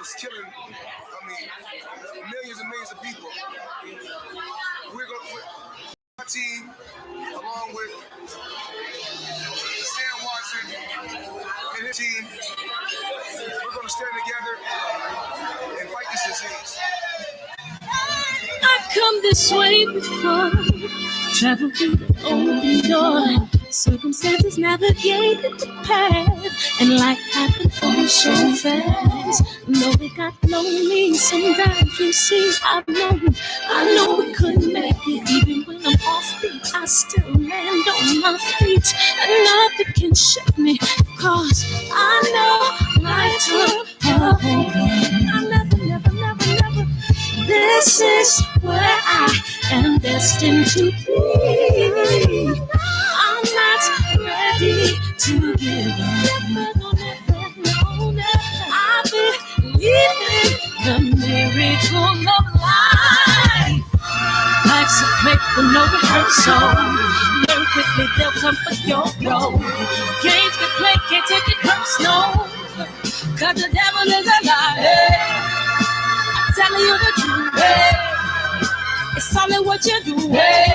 is killing, millions and millions of people. We're going to, our team, along with Sam Watson and his team, we're going to stand together and fight this disease. I've come this way before, traveled through the open door, circumstances navigated the path, and life happened all so fast. Though it got lonely, sometimes you see I know we couldn't make it. Even when I'm offbeat, I still land on my feet, and nothing can shake me, cause I know life took a hold on. I never. This is where I am destined to be. I'm not ready to give up. I believe in the miracle of life. Life's a play with no rehearsal. Learn quickly, they'll come for your role. Games can play, can't take it personal, cause the devil is a liar. Telling you the truth, hey. It's all in what you do, hey.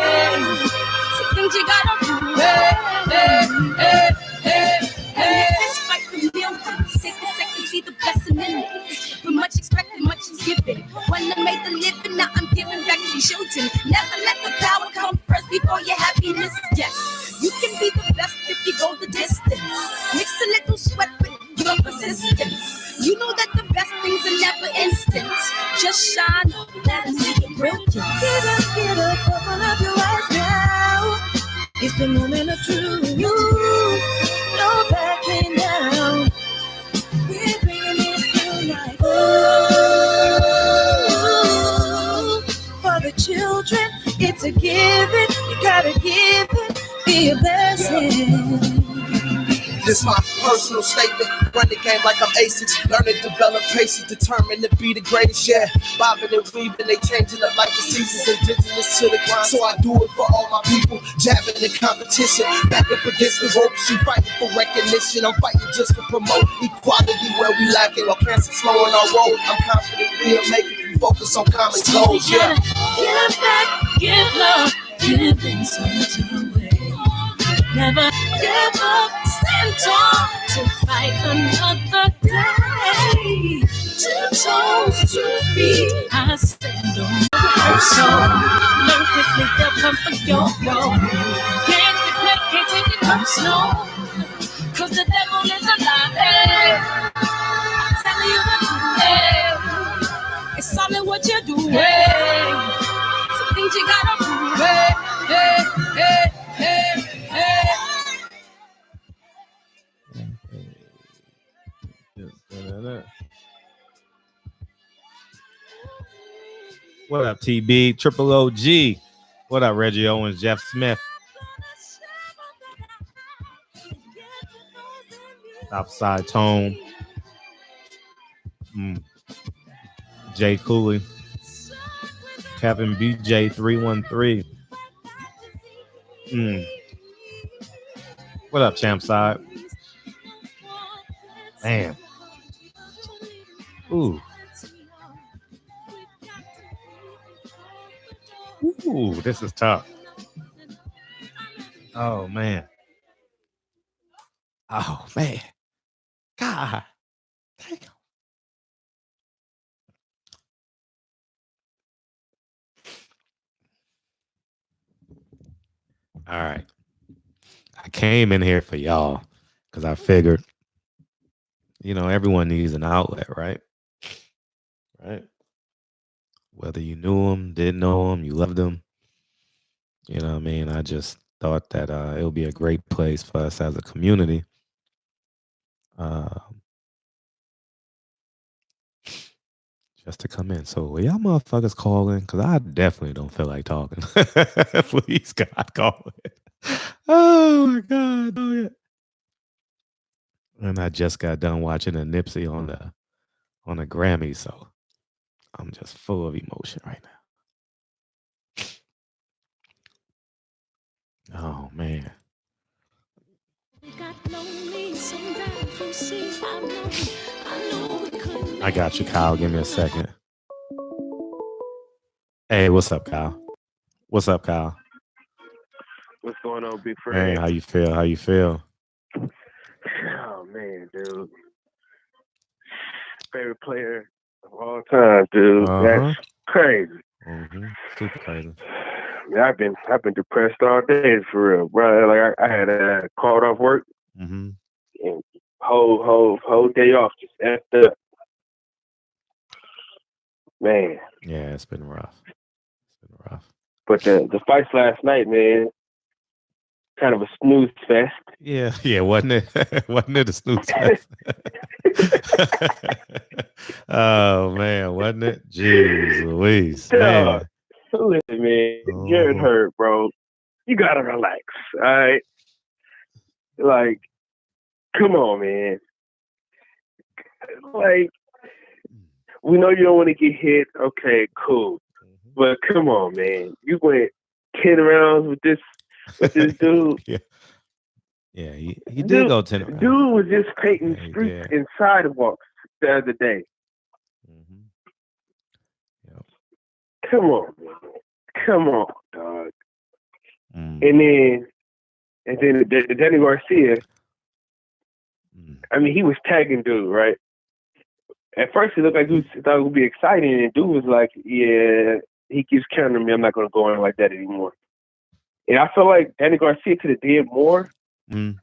Some things you gotta do, hey. It's fight for millions. Take a second, see the blessing in it. But much expected, much is given. When I made the living, now I'm giving back to children. Never let the power come first before your happiness. Yes, you can be the best if you go the distance. Mix a little sweat with your persistence. You know that the best things are never instant. Just shine up, let them see your brilliance. Get up, open up your eyes now. It's the moment of truth. No backing down. We're bringing it through like ooh. For the children, it's a given. You gotta give it, be a blessing. This my personal statement. Run the game like I'm acing. Learn to develop patience, determined to be the greatest. Yeah, bobbing and weaving, they changing up like the seasons. Indigenous to the grind, so I do it for all my people. Jabbing in competition, back up against the ropes. You fighting for recognition. I'm fighting just to promote equality where we lacking. Or cancer slowing our road. I'm confident we'll make it. We focus on common goals. Yeah. Give back, give love, giving something away. Never give up, stand tall to fight another day. 2 toes, 2 feet, I stand on her soul. Learn quickly, they'll come for your role. Can't take it personal, cause the devil is a lie. I'm telling you the truth, it's all in what you do. Some things you gotta do. What up, TB? Triple OG. What up, Reggie Owens, Jeff Smith? Outside Tone. Jay Cooley. Kevin BJ 313. What up, Champside? Man. Ooh, this is tough. Oh, man. God. Damn. All right. I came in here for y'all because I figured, everyone needs an outlet, right? Right? Whether you knew them, didn't know them, you loved them. You know what I mean? I just thought that it would be a great place for us as a community. Just to come in. So will y'all motherfuckers call in? Because I definitely don't feel like talking. Please, God, call in. Oh, my God. Oh, yeah. And I just got done watching a Nipsey on the Grammy, so I'm just full of emotion right now. Oh, man. I got you, Kyle. Give me a second. Hey, what's up, Kyle? What's up, Kyle? What's going on, big Hey, friend? how you feel? How you feel? Oh man, dude. Favorite player of all time, dude. That's crazy. Super crazy. Man, I've been depressed all day for real, bro. Like I had called off work and whole day off just effed up. Man. Yeah, it's been rough. But the fights last night, man, kind of a snooze fest. Yeah, wasn't it? Wasn't it a snooze fest? Oh man, wasn't it? Jeez Louise, man. Listen, man, you're hurt, bro. You gotta relax, all right? Like, come on, man. Like, we know you don't want to get hit. Okay, cool. But come on, man. You went 10 rounds with this dude. Yeah, he did go 10 rounds. Dude was just painting streets and sidewalks the other day. Yep. Come on, man. Come on, dog. And then Danny Garcia. I mean, he was tagging dude, right? At first, it looked like he thought it would be exciting, and dude was like, "Yeah, he keeps countering me. I'm not going to go in like that anymore." And I feel like Danny Garcia could have did more. He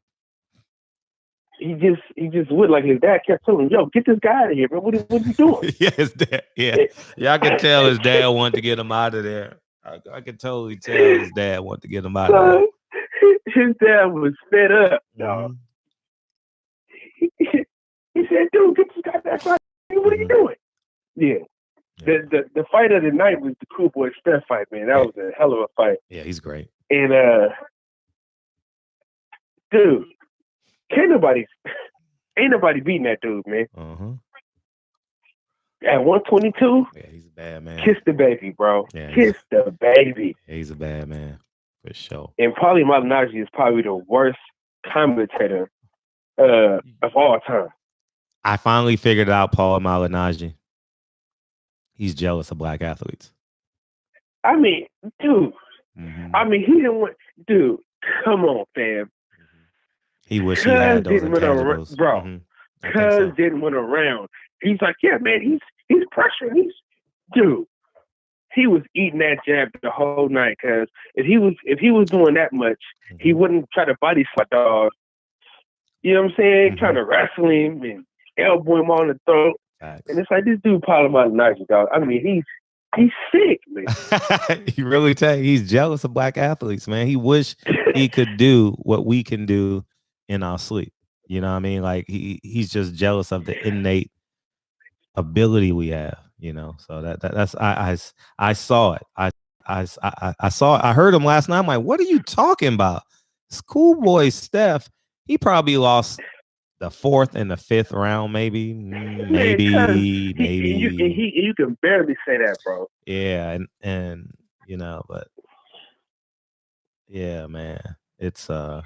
just would, like his dad kept telling him, "Yo, get this guy out of here, bro. What are you doing?" His dad. Yeah. I could tell his dad wanted to get him out of there. I could totally tell his dad wanted to get him out of there. His dad was fed up, dog. He said, "Dude, get this guy back right. What are you doing?" Yeah. The fight of the night was the Cool Boy Steph fight, man. That was a hell of a fight. Yeah, he's great. And dude, ain't nobody beating that dude, man. At 122, yeah, he's a bad man. Kiss the baby, bro. Yeah, kiss the baby. Yeah, he's a bad man for sure. And Paulie Malignaggi is probably the worst commentator of all time. I finally figured out Paul Malignaggi. He's jealous of black athletes. I mean, dude. I mean, he didn't want. Dude, come on, fam. He wished he had those intangibles, bro. Cuz didn't win a round. He's like, yeah, man. He's pressuring. Dude. He was eating that jab the whole night. Cuz if he was doing that much, he wouldn't try to body slam dog. You know what I'm saying? Trying to wrestle him and elbow him on the throat. Facts. And it's like this dude, Paulie Malignaggi, dog. I mean, he's sick, man. He really he's jealous of black athletes, man. He wish he could do what we can do in our sleep. You know what I mean? Like he's just jealous of the innate ability we have, you know. So that's I saw it. I saw it. I heard him last night. I'm like, what are you talking about? Schoolboy Steph, he probably lost the 4th and the 5th round, maybe. You can barely say that, bro. Yeah, and you know, but yeah, man, it's that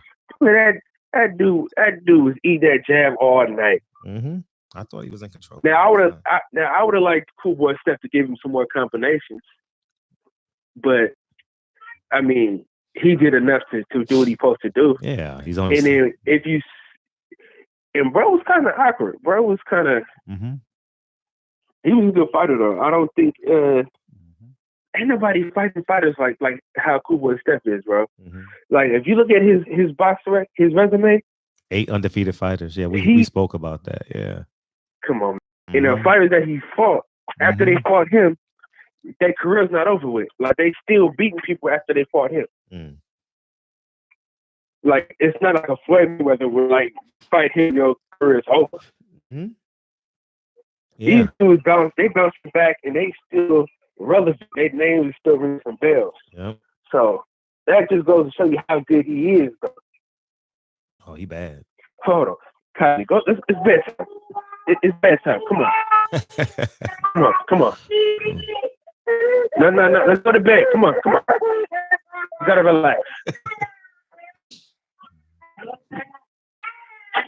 dude was eating that jab all night. I thought he was in control. Now I would have liked Cool Boy Steph to give him some more combinations, but I mean, he did enough to do what he's supposed to do. Yeah, he's on. And then bro was kind of awkward. Bro was kind of. He was a good fighter though. I don't think ain't nobody fighting fighters like how Cool Boy Steph is, bro. Like if you look at his box his resume, 8 undefeated fighters. Yeah, we spoke about that. Yeah. Come on, man. The fighters that he fought after they fought him, their career's not over with. Like they still beating people after they fought him. Like it's not like a Floyd Mayweather where like fight him, your career's over. Yeah. These dudes they bounced back and they still relevant. Their name is still ringing some bells. Yep. So that just goes to show you how good he is, bro. Oh, he bad. Hold on. Kylie, go. It's bedtime. It's bedtime. Come on. Come on. No. Let's go to bed. Come on. You gotta relax.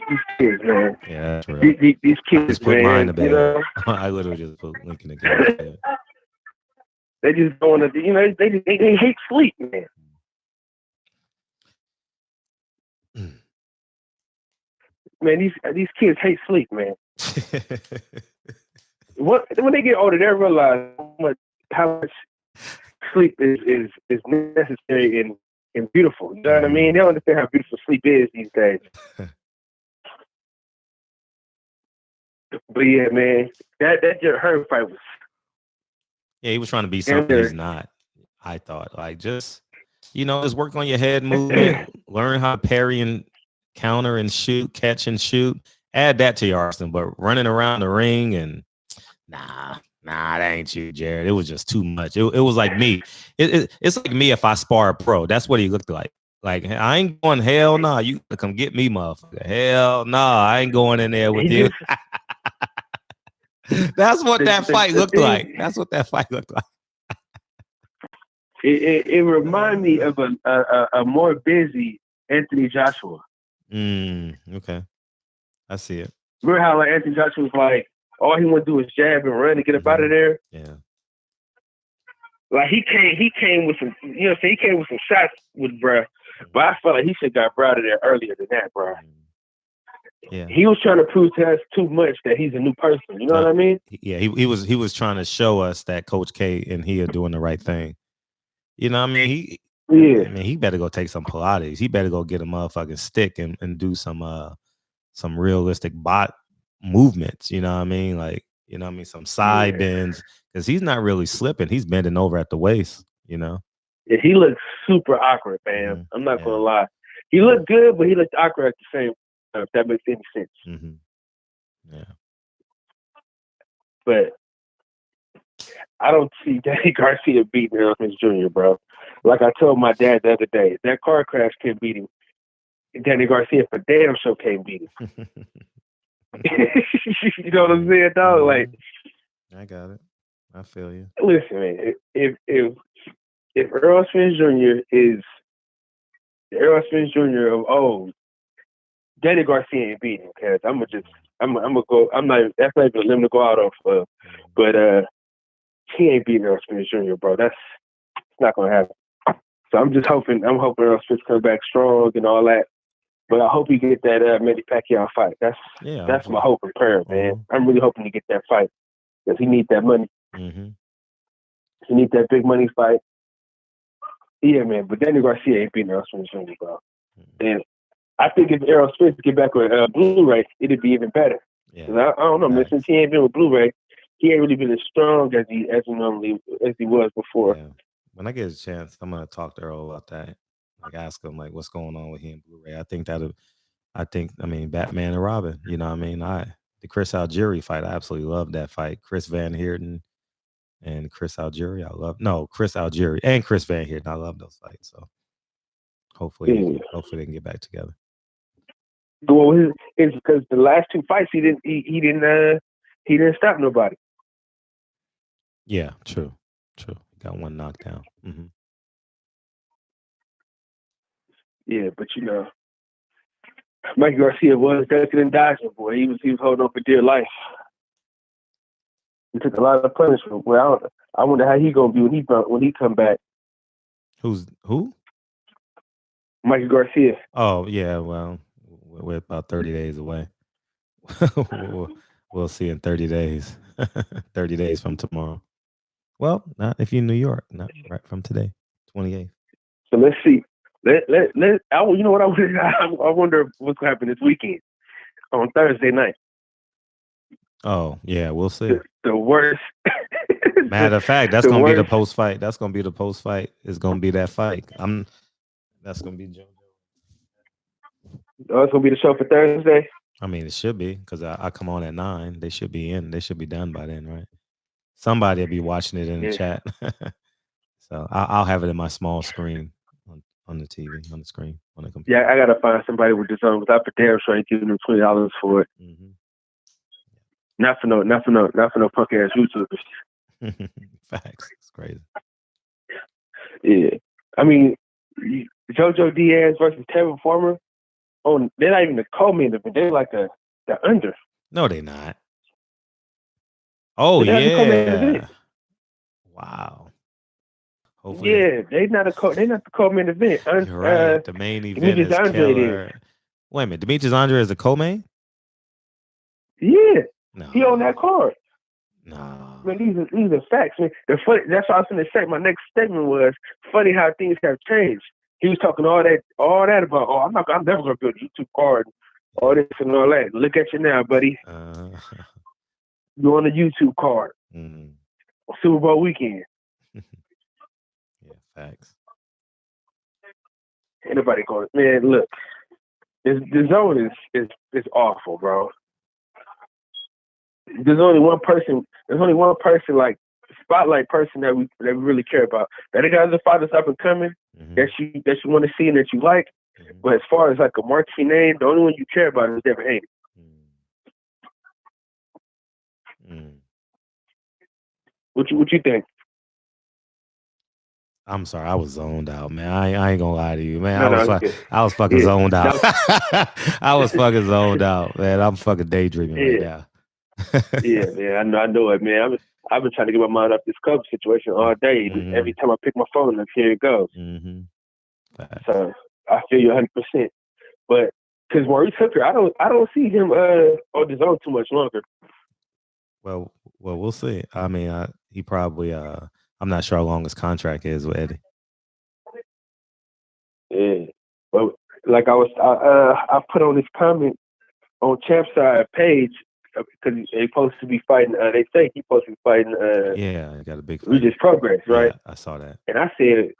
These kids, man. Yeah, that's real. These kids, just put man, mine to bed. you know? I literally just put Lincoln to bed. They just going to, you know, they hate sleep, man. Man, these kids hate sleep, man. When they get older, they realize how much sleep is necessary and beautiful. You know what I mean? They don't understand how beautiful sleep is these days. But yeah, man, that Jerry Hearn fight was. Yeah, he was trying to be something he's not. I thought, like, just just work on your head movement, learn how to parry and counter and shoot, catch and shoot. Add that to your arsenal. But running around the ring and nah, that ain't you, Jared. It was just too much. It was like me. It's like me if I spar a pro. That's what he looked like. Like, I ain't going, hell no. You come get me, motherfucker. Hell no, I ain't going in there with you. That's what that fight looked like. That's what that fight looked like. It reminded me of a more busy Anthony Joshua. Okay. I see it. Remember how like Anthony Joshua was like, all he want to do is jab and run and get up out of there? Yeah. Like he came with some, you know, he came with some shots with bruh, but I felt like he should have got bruh out of there earlier than that, bruh. Yeah. He was trying to prove to us too much that he's a new person. You know what I mean? Yeah, he was trying to show us that Coach K and he are doing the right thing. You know what I mean? He better go take some Pilates. He better go get a motherfucking stick and do some realistic bot movements. You know what I mean? Like, you know what I mean? Some side bends, because he's not really slipping. He's bending over at the waist, you know? Yeah, he looks super awkward, man. I'm not going to lie. He looked good, but he looked awkward at the same time, if that makes any sense. Yeah. But I don't see Danny Garcia beating Errol Spence Jr., bro. Like I told my dad the other day, that car crash can't beat him. Danny Garcia for damn sure can't beat him. You know what I'm saying, dog? Like, I got it. I feel you. Listen, man. If Errol Spence Jr. is Errol Spence Jr. of old, Danny Garcia ain't beating him. Cause I'm gonna go. That's not even a limb to go out of. But he ain't beating Errol Spence Jr. Bro. That's not gonna happen. So I'm hoping Errol Spence comes back strong and all that. But I hope he get that Manny Pacquiao fight. That's my hope and prayer, man. I'm really hoping to get that fight because he needs that money. He needs that big money fight. Yeah, man. But Danny Garcia ain't beating Errol Spence Jr., bro. And I think if Errol Spence get back with Blu-ray, it'd be even better. Yeah. I don't know, man. Since he ain't been with Blu-ray, he ain't really been as strong as he was before. Yeah. When I get a chance, I'm gonna talk to Earl about that. Like, ask him like what's going on with him Blu-ray. I mean Batman and Robin. You know what I mean? The Chris Algieri fight, I absolutely love that fight. Chris Van Heerden and Chris Algieri. Chris Algieri and Chris Van Heerden. I love those fights. So hopefully they can get back together. Well, it's because the last two fights he didn't stop nobody. Yeah, true. Got one knockdown. Yeah, but you know, Mikey Garcia was ducking and dodging, boy. He was holding on for dear life. He took a lot of punishment. Well, I wonder how he gonna be when he come back. Who? Mikey Garcia. Oh yeah, well, we're about 30 days away. We'll see in 30 days. 30 days from tomorrow. Well, not if you're in New York, not right from today, 28th. So let's see. You know what I wonder what's gonna happen this weekend on Thursday night. Oh yeah, we'll see. The worst. Matter of fact, that's gonna be the post fight. That's gonna be the post fight. It's gonna be that fight. That's gonna be JoJo. Oh, it's gonna be the show for Thursday. I mean, it should be because I come on at 9. They should be in. They should be done by then, right? Somebody will be watching it in the chat. So I'll have it in my small screen on the TV, on the screen, on the computer. Yeah, I gotta find somebody with this on without for damn sure I give them $20 for it. Not for no punk ass YouTubers. Facts. It's crazy. Yeah. I mean, JoJo Diaz versus Tevin Farmer. they're not even the co-main event. They're like the under. No, they're not. Oh, they're yeah. The co-main event. Wow. Hopefully yeah, they're not the co-main event. You're right. The main event is Killer. Wait a minute. Demetrius Andre is the co-main? Yeah. No. He on that card. No. Man, these are facts, man. That's what I was going to say. My next statement was funny how things have changed. He was talking all that about, I'm never going to build a YouTube card, all this and all that. Look at you now, buddy. You're on the YouTube card. Mm-hmm. Super Bowl weekend. Yeah, facts. Ain't nobody going, man, look. The zone is awful, bro. There's only one person like spotlight person that we really care about. The other guys are fathers up and coming that you want to see and that you like. But as far as like a marquee name, the only one you care about is Devin Haney. What you think? I'm sorry, I was zoned out, man. I ain't gonna lie to you, man. I was fucking Yeah. zoned out. I was fucking zoned out, man. I'm fucking daydreaming right now. yeah, I know it, man. I've been trying to get my mind off this Cubs situation all day. Every time I pick my phone up, here it goes. So I feel you 100%. But because Maurice Hooker, I don't see him on the zone too much longer. Well, we'll see. I mean, he probably. I'm not sure how long his contract is with Eddie. Yeah, well, like I put on this comment on Champ's side page because they supposed to be fighting. They say he's supposed to be fighting. Yeah, he got a big fight. Regis Progress, right? Yeah, I saw that. And I said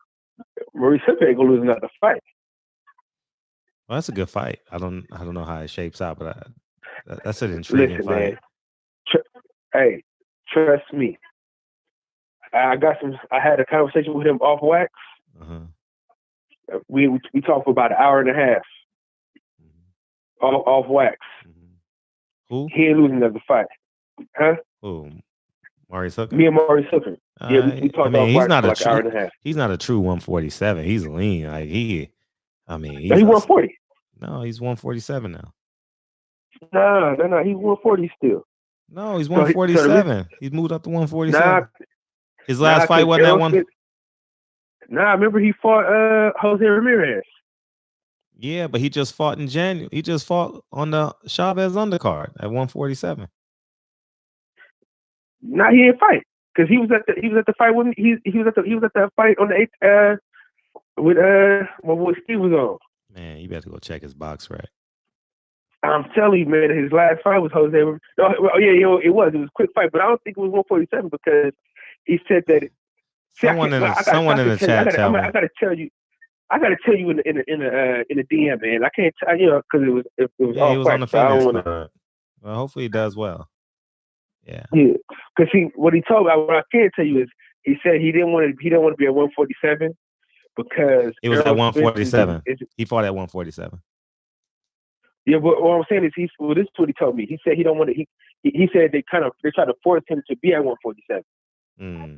Maurice Hooker ain't gonna lose another fight. Well, that's a good fight. I don't know how it shapes out, but that's an intriguing fight. Man, hey, trust me. I had a conversation with him off wax. We talked for about an hour and a half. Off wax. Who? He ain't losing another fight. Huh? Who? Maurice Hooker? Me and Maurice Hooker. Yeah, we talked off wax for like an hour and a half. He's not a true 147. He's lean. Like he's 140. No, he's 147 now. No, he's 140 still. No, he's 147. He's moved up to 147. His last fight wasn't that one? Nah, remember he fought Jose Ramirez. Yeah, but he just fought in January. He just fought on the Chavez undercard at 147. Nah, he didn't fight because he was at the fight when he was at the fight on the 8th with what Steve was on. Man, you better go check his box rack. I'm telling you, man, his last fight was Jose. No, well, yeah, it was a quick fight, but I don't think it was 147 because he said that. Someone in the chat tell me. I gotta tell you in the DM, man. I can't tell because it was all he was on the fitness card. Well, hopefully he does well. Yeah, because what he told me, what I can tell you is he said he didn't want to be at 147 because it was at 147. He fought at 147. Yeah, but what I'm saying is this is what he told me. He said he don't want to. He said they try to force him to be at 147.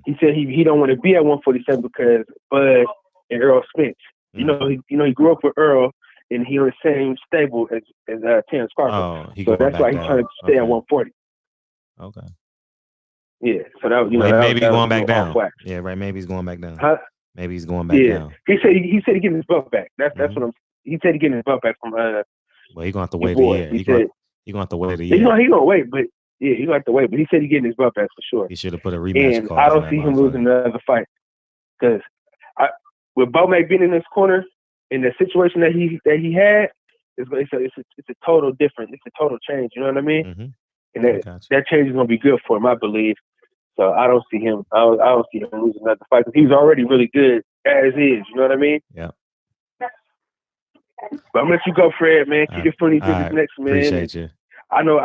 He said he don't want to be at 147 because Bud and Earl Spence. He grew up with Earl and he on the same stable as Terrence Crawford. Oh, so that's why he's trying to stay at 140. Okay. Yeah, so that was maybe he's going back down. Yeah, right. Maybe he's going back down. Huh? Maybe he's going back down. He said he getting his belt back. That's what he said he getting his belt back from. Well, he's gonna have to wait a year. He's gonna have to wait a year. He's gonna wait, but yeah, he's gonna have to wait. But he said he's getting his belt back for sure. He should have put a rematch. And I don't see him losing another fight because with Bo Mac being in this corner in the situation that he had, it's a total different. It's a total change. You know what I mean? And that change is gonna be good for him, I believe. So I don't see him. I don't see him losing another fight because he was already really good as is. You know what I mean? Yeah. But I'm gonna let you go, Fred, man. Keep your funny business next, man. Appreciate you. I know.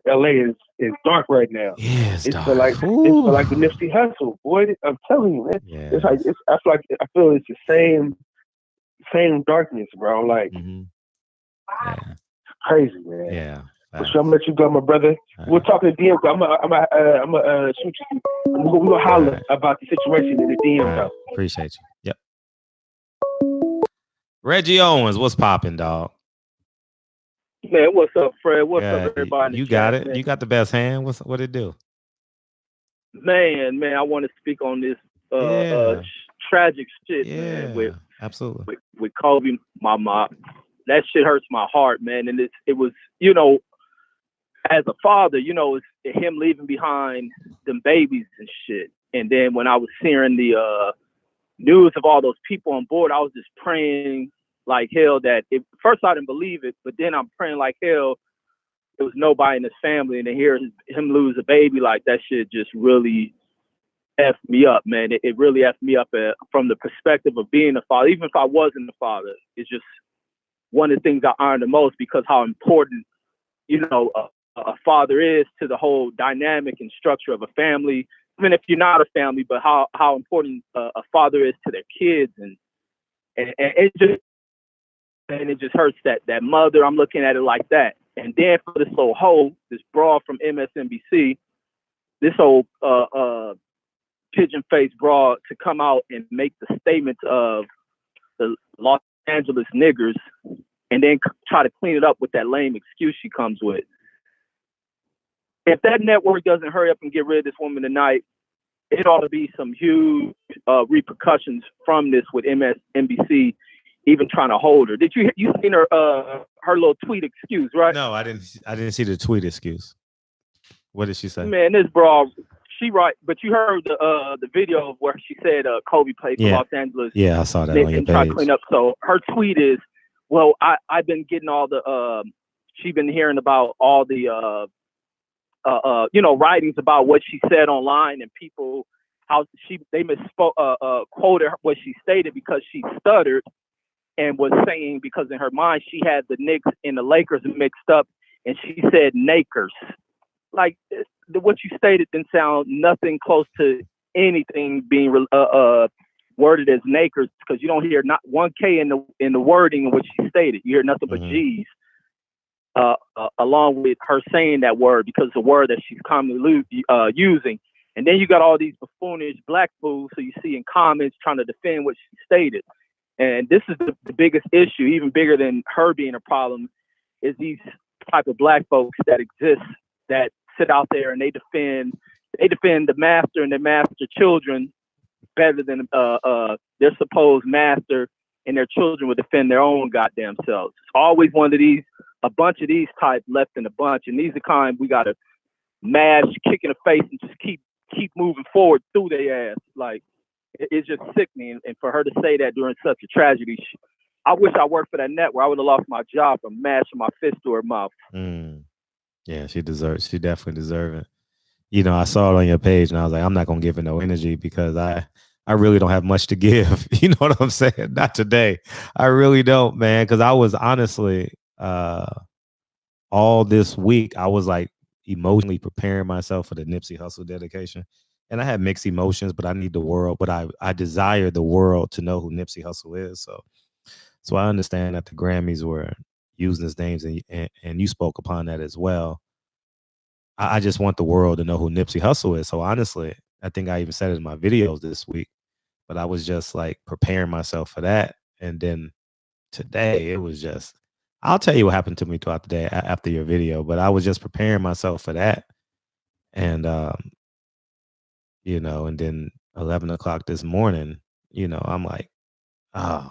LA is dark right now. Yeah, it's dark. It's like the Nipsey Hussle, boy. I'm telling you, man. Yeah. I feel it's the same darkness, bro. Like, it's crazy, man. Yeah. So I'm gonna let you go, my brother. We'll talk in the DM. I'm gonna shoot you. We're gonna holler about the situation in the DM, though. Appreciate you. Yep. Reggie Owens, what's popping, dog? Man, what's up, Fred? What's up, God, everybody in the you got chat, it. man? You got the best hand. What it do? Man, I want to speak on this Yeah. tragic shit, Yeah. man. Absolutely. With Kobe, my that shit hurts my heart, man. And it was, as a father, it's him leaving behind them babies and shit. And then when I was hearing the news of all those people on board, I was just praying like hell that first I didn't believe it, but then I'm praying like hell there was nobody in his family, and to hear him lose a baby like that shit just really effed me up, man. It really effed me up from the perspective of being a father. Even if I wasn't a father, it's just one of the things I honor the most because how important, a father is to the whole dynamic and structure of a family. Even if you're not a family, but how important a father is to their kids, and it just hurts that mother. I'm looking at it like that. And then for this little hoe, this broad from MSNBC, this old pigeon-faced broad to come out and make the statements of the Los Angeles niggers and then try to clean it up with that lame excuse she comes with. If that network doesn't hurry up and get rid of this woman tonight, it ought to be some huge repercussions from this with MSNBC even trying to hold her. Did you seen her little tweet excuse, right? No, I didn't see the tweet excuse. What did she say? Man, this broad, she right, but you heard the video of where she said Kobe played for Los Angeles. Yeah, I saw that on your try page. to clean up. So her tweet is, well, I've been getting all the she's been hearing about all the writings about what she said online, and people how they misspoke quoted what she stated because she stuttered and was saying, because in her mind she had the Knicks and the Lakers mixed up, and she said Nakers. Like what you stated didn't sound nothing close to anything being worded as Nakers, because you don't hear not one K in the wording in which she stated. You hear nothing but G's. Along with her saying that word, because it's a word that she's commonly using. And then you got all these buffoonish black fools who you see in comments trying to defend what she stated. And this is the biggest issue, even bigger than her being a problem, is these type of black folks that exist that sit out there and they defend the master and the master children better than their supposed master and their children would defend their own goddamn selves. It's always a bunch of these type left in a bunch, and these are kind we gotta mash, kick in the face, and just keep moving forward through their ass. Like it's just sickening, and for her to say that during such a tragedy, I wish I worked for that network. I would have lost my job from mashing my fist to her mouth. Yeah, she definitely deserves it. I saw it on your page, and I was like, I'm not gonna give her no energy because I really don't have much to give. You know what I'm saying? Not today. I really don't, man. Because I was honestly all this week, I was like emotionally preparing myself for the Nipsey Hussle dedication. And I had mixed emotions, but I need the world. But I desire the world to know who Nipsey Hussle is. So I understand that the Grammys were using his names, and you spoke upon that as well. I just want the world to know who Nipsey Hussle is. So honestly, I think I even said it in my videos this week, but I was just like preparing myself for that. And then today it was just, I'll tell you what happened to me throughout the day after your video, but I was just preparing myself for that. And, and then 11 o'clock this morning, I'm like, oh,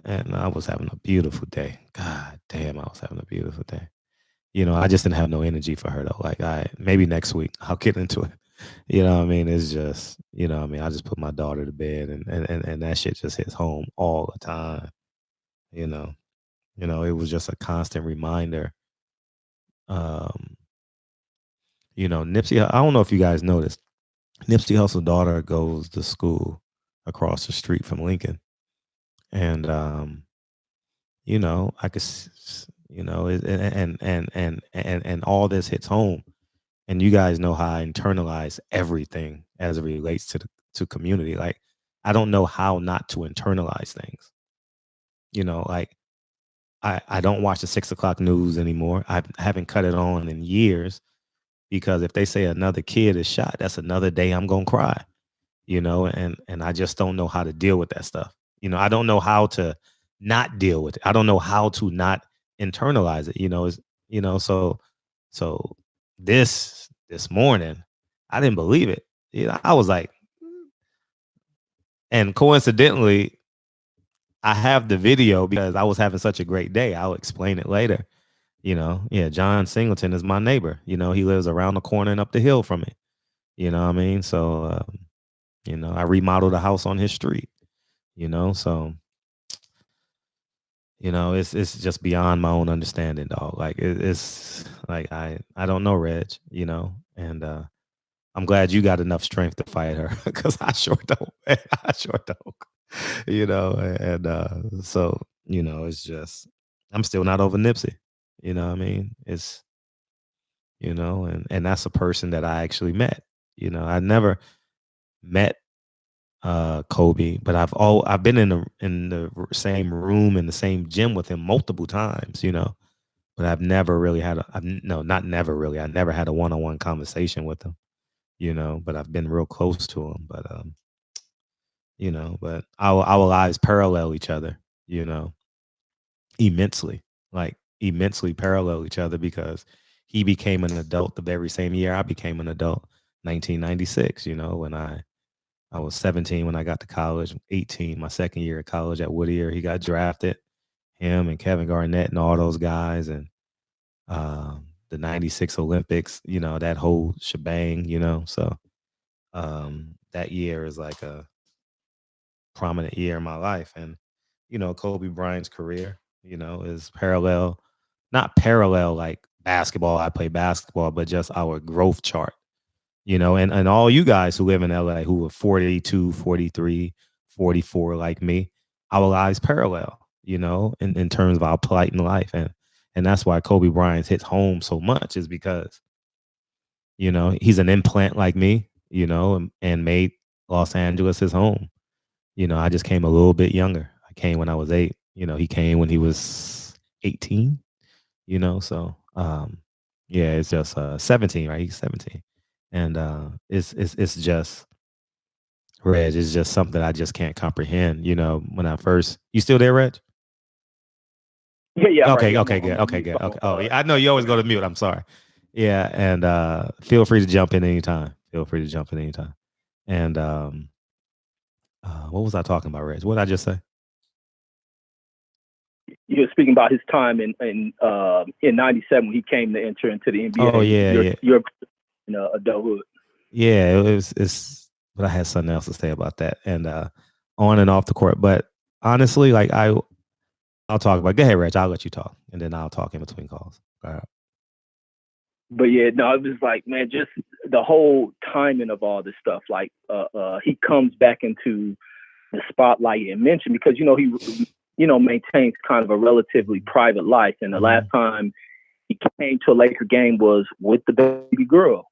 and I was having a beautiful day. God damn, I was having a beautiful day. I just didn't have no energy for her though. Like maybe next week I'll get into it. You know what I mean? It's just, I just put my daughter to bed and that shit just hits home all the time. It was just a constant reminder. Nipsey, I don't know if you guys noticed, Nipsey Hussle's daughter goes to school across the street from Lincoln. And, I could, and all this hits home. And you guys know how I internalize everything as it relates to community. Like, I don't know how not to internalize things. Like I don't watch the 6 o'clock news anymore. I haven't cut it on in years, because if they say another kid is shot, that's another day I'm gonna cry. And I just don't know how to deal with that stuff. I don't know how to not deal with it. I don't know how to not internalize it. So this morning, I didn't believe it. I was like, and coincidentally, I have the video because I was having such a great day. I'll explain it later. John Singleton is my neighbor. He lives around the corner and up the hill from me. You know what I mean? So, I remodeled a house on his street. So, it's just beyond my own understanding, dog. Like it's like I don't know, Reg. And I'm glad you got enough strength to fight her because I sure don't. I sure don't. So it's just I'm still not over Nipsey. You know what I mean? It's and that's a person that I actually met. I never met Kobe, but I've been in the same room in the same gym with him multiple times, but I've never really had not never really. I never had a one-on-one conversation with him, but I've been real close to him. But but our lives parallel each other, immensely, like immensely parallel each other because he became an adult the very same year I became an adult, 1996, when I was 17 when I got to college, 18, my second year at college at Whittier. He got drafted, him and Kevin Garnett and all those guys, and the 96 Olympics, that whole shebang, So that year is like a prominent year in my life. And, Kobe Bryant's career, is parallel, not parallel like basketball. I play basketball, but just our growth chart. And all you guys who live in LA who are 42, 43, 44 like me, our lives parallel, in terms of our plight in life. And that's why Kobe Bryant hits home so much is because, he's an implant like me, and made Los Angeles his home. I just came a little bit younger. I came when I was 8. He came when he was 18, so yeah, it's just 17, right? He's 17. And it's just Reg, it's just something I just can't comprehend. When I first, you still there, Reg? Yeah. Okay, right, okay, good. Okay, good. Okay. Oh, yeah, I know you always go to mute. I'm sorry. Yeah, and feel free to jump in anytime. And what was I talking about, Reg? What did I just say? You were speaking about his time in '97 when he came to enter into the NBA. Oh yeah, your adulthood. Yeah, it's. But I had something else to say about that, and on and off the court. But honestly, like I'll talk about. Go ahead, Reg. I'll let you talk, and then I'll talk in between calls. All right. But yeah, no, it was like, man, just the whole timing of all this stuff. Like, he comes back into the spotlight and mentioned because he maintains kind of a relatively private life, and the last time he came to a Laker game was with the baby girl.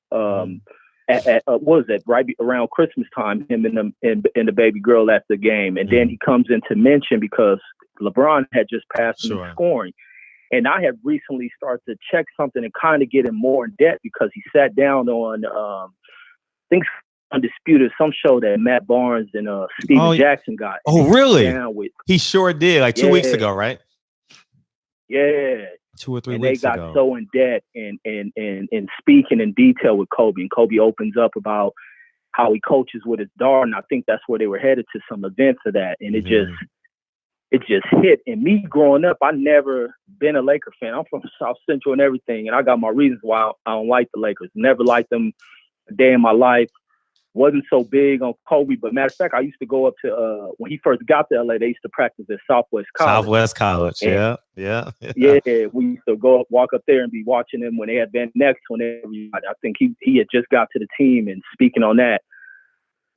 At what was that, right around Christmas time, him and the baby girl at the game. And then he comes into mention because LeBron had just passed him in scoring. And I had recently started to check something and kind of get him more in depth because he sat down on, I think, Undisputed, some show that Matt Barnes and Steven Jackson got. Oh, really? He sure did, like 2 weeks ago, right? Yeah. 2 or 3 and weeks they got ago. so in depth and speaking in detail with Kobe. And Kobe opens up about how he coaches with his daughter. And I think that's where they were headed to some events of that. And it just hit. And me growing up, I never been a Laker fan. I'm from South Central and everything. And I got my reasons why I don't like the Lakers. Never liked them a day in my life. Wasn't so big on Kobe, but matter of fact, I used to go up to when he first got to LA. They used to practice at Southwest College. And, yeah. We used to go walk up there and be watching him when they had been next. I think he had just got to the team and speaking on that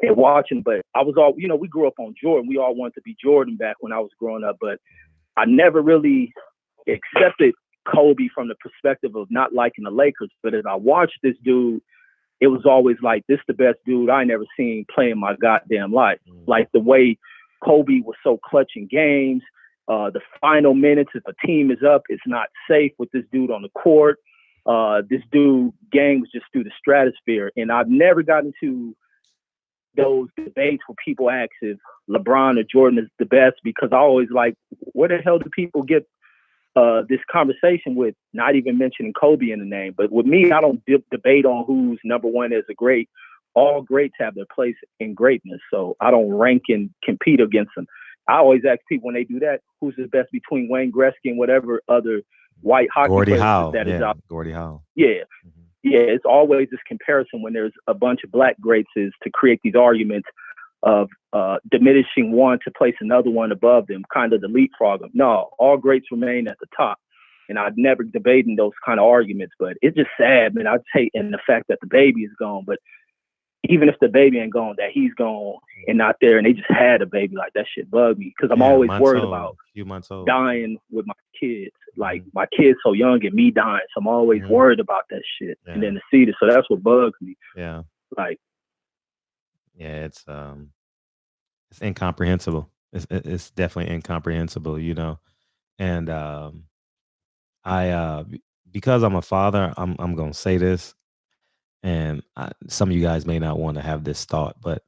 and watching. But I was all, we grew up on Jordan. We all wanted to be Jordan back when I was growing up, but I never really accepted Kobe from the perspective of not liking the Lakers. But as I watched this dude, it was always like, this the best dude I never seen play in my goddamn life. Like the way Kobe was so clutch in games, the final minutes, if a team is up, it's not safe with this dude on the court. This dude game was just through the stratosphere. And I've never gotten to those debates where people ask if LeBron or Jordan is the best, because I always like, where the hell do people get this conversation with not even mentioning Kobe in the name, but with me, I don't debate on who's number one as a great. All greats have their place in greatness, so I don't rank and compete against them. I always ask people when they do that, who's the best between Wayne Gretzky and whatever other white hockey Gordie players Howe. that is out. Gordie Howe. Yeah. Yeah, it's always this comparison when there's a bunch of black greats is to create these arguments of diminishing one to place another one above them, kind of the leapfrog them. No, all greats remain at the top. And I'd never debate in those kind of arguments, but it's just sad, man. I'd take in the fact that the baby is gone, but even if the baby ain't gone, that he's gone and not there, and they just had a baby, like that shit bugged me because I'm always worried about dying with my kids. Like my kids so young and me dying, so I'm always worried about that shit. And then to see this, so that's what bugs me. Yeah, like it's incomprehensible. It's definitely incomprehensible, you know. And I because I'm a father, I'm gonna say this, and some of you guys may not want to have this thought, but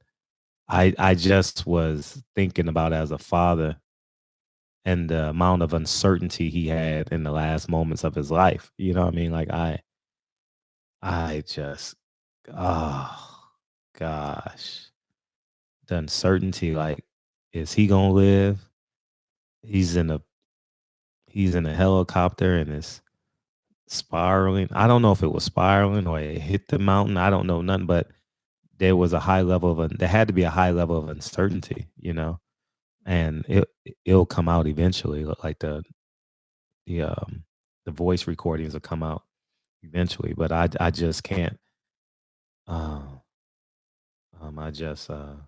I just was thinking about as a father and the amount of uncertainty he had in the last moments of his life. You know what I mean? Like I just, oh gosh, the uncertainty. Like, is he gonna live? He's in a helicopter and it's spiraling. I don't know if it was spiraling or it hit the mountain. I don't know nothing, but there was a high level of there had to be a high level of uncertainty, you know, and it'll come out eventually. Like the voice recordings will come out eventually, but I just can't. I just oh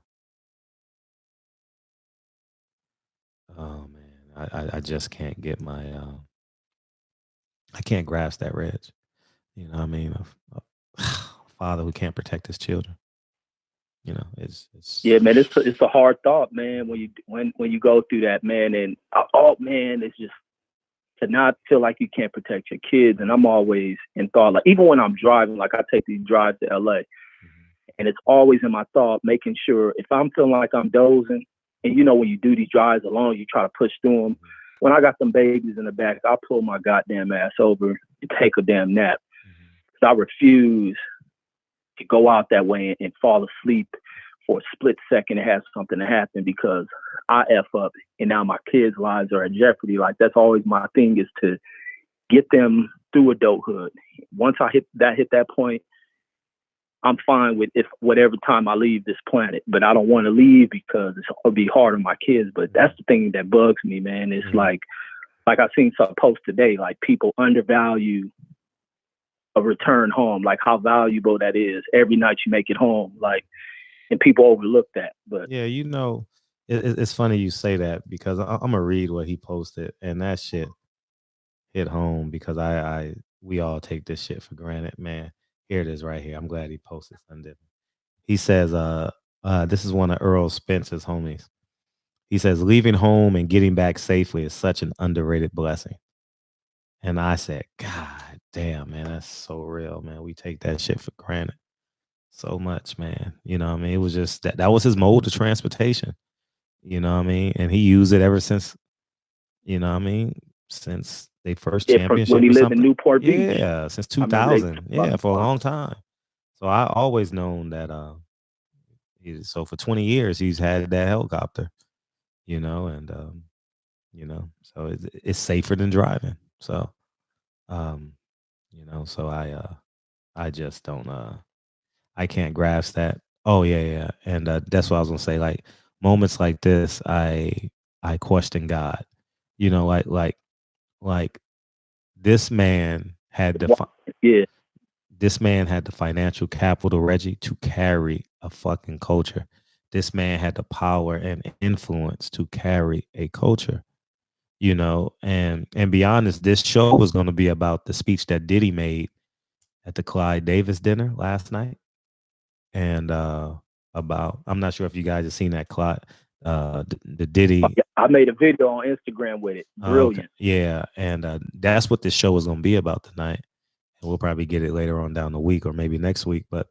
man, I just can't get my I can't grasp that, Reg. You know what I mean? A father who can't protect his children. You know, it's yeah, man. It's a hard thought, man. When you go through that, man, and man, it's just to not feel like you can't protect your kids. And I'm always in thought, like even when I'm driving, like I take these drives to LA, and it's always in my thought, making sure if I'm feeling like I'm dozing, and you know when you do these drives alone, you try to push through them. When I got them babies in the back, I pull my goddamn ass over and take a damn nap. So I refuse to go out that way and fall asleep for a split second and have something to happen because I F up and now my kids' lives are at jeopardy. Like that's always my thing, is to get them through adulthood. Once I hit that point, I'm fine with if whatever time I leave this planet, but I don't want to leave because it'll be hard on my kids. But that's the thing that bugs me, man. It's like I seen some post today, like people undervalue a return home, like how valuable that is every night you make it home, like, and people overlook that. But yeah, you know, it's funny you say that because I'm gonna read what he posted, and that shit hit home because we all take this shit for granted, man. Here it is right here. I'm glad he posted something. He says, this is one of Earl Spence's homies. He says, leaving home and getting back safely is such an underrated blessing. And I said, God damn, man, that's so real, man. We take that shit for granted so much, man. You know what I mean? It was just that was his mode of transportation. You know what I mean? And he used it ever since, you know what I mean? Since they first championship when he or lived something. in Newport Beach. Yeah, since 2000. Yeah, for a long time. So I always known that so for 20 years he's had that helicopter, you know, and you know, so it's safer than driving. So you know, so I just don't I can't grasp that. Oh yeah. And that's what I was gonna say. Like moments like this, I question God. You know, like this man had this man had the financial capital, Reggie, to carry a fucking culture. This man had the power and influence to carry a culture. You know, and be honest, this show was going to be about the speech that Diddy made at the Clyde Davis dinner last night. And about, I'm not sure if you guys have seen that Clyde, the Diddy. I made a video on Instagram with it. Brilliant. Okay. Yeah. And that's what this show is going to be about tonight. And we'll probably get it later on down the week or maybe next week. But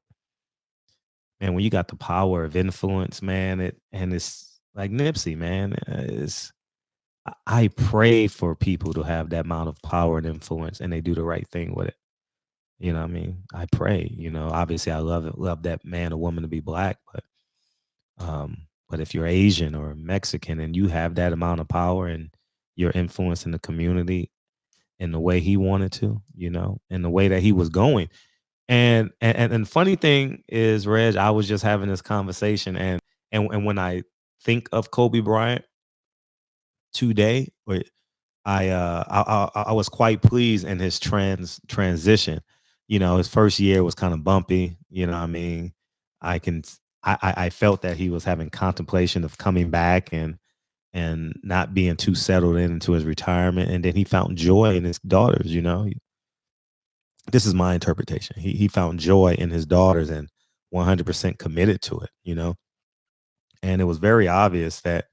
man, when you got the power of influence, man, it's like Nipsey, man, I pray for people to have that amount of power and influence, and they do the right thing with it. You know what I mean? I pray. Obviously, I love that man or woman to be black, but if you're Asian or Mexican and you have that amount of power and you're influencing the community in the way he wanted to, in the way that he was going. And funny thing is, Reg, I was just having this conversation, and when I think of Kobe Bryant today, I was quite pleased in his transition. His first year was kind of bumpy. You know what I mean? I felt that he was having contemplation of coming back and not being too settled into his retirement, and then he found joy in his daughters. This is my interpretation. He found joy in his daughters and 100% committed to it. And it was very obvious that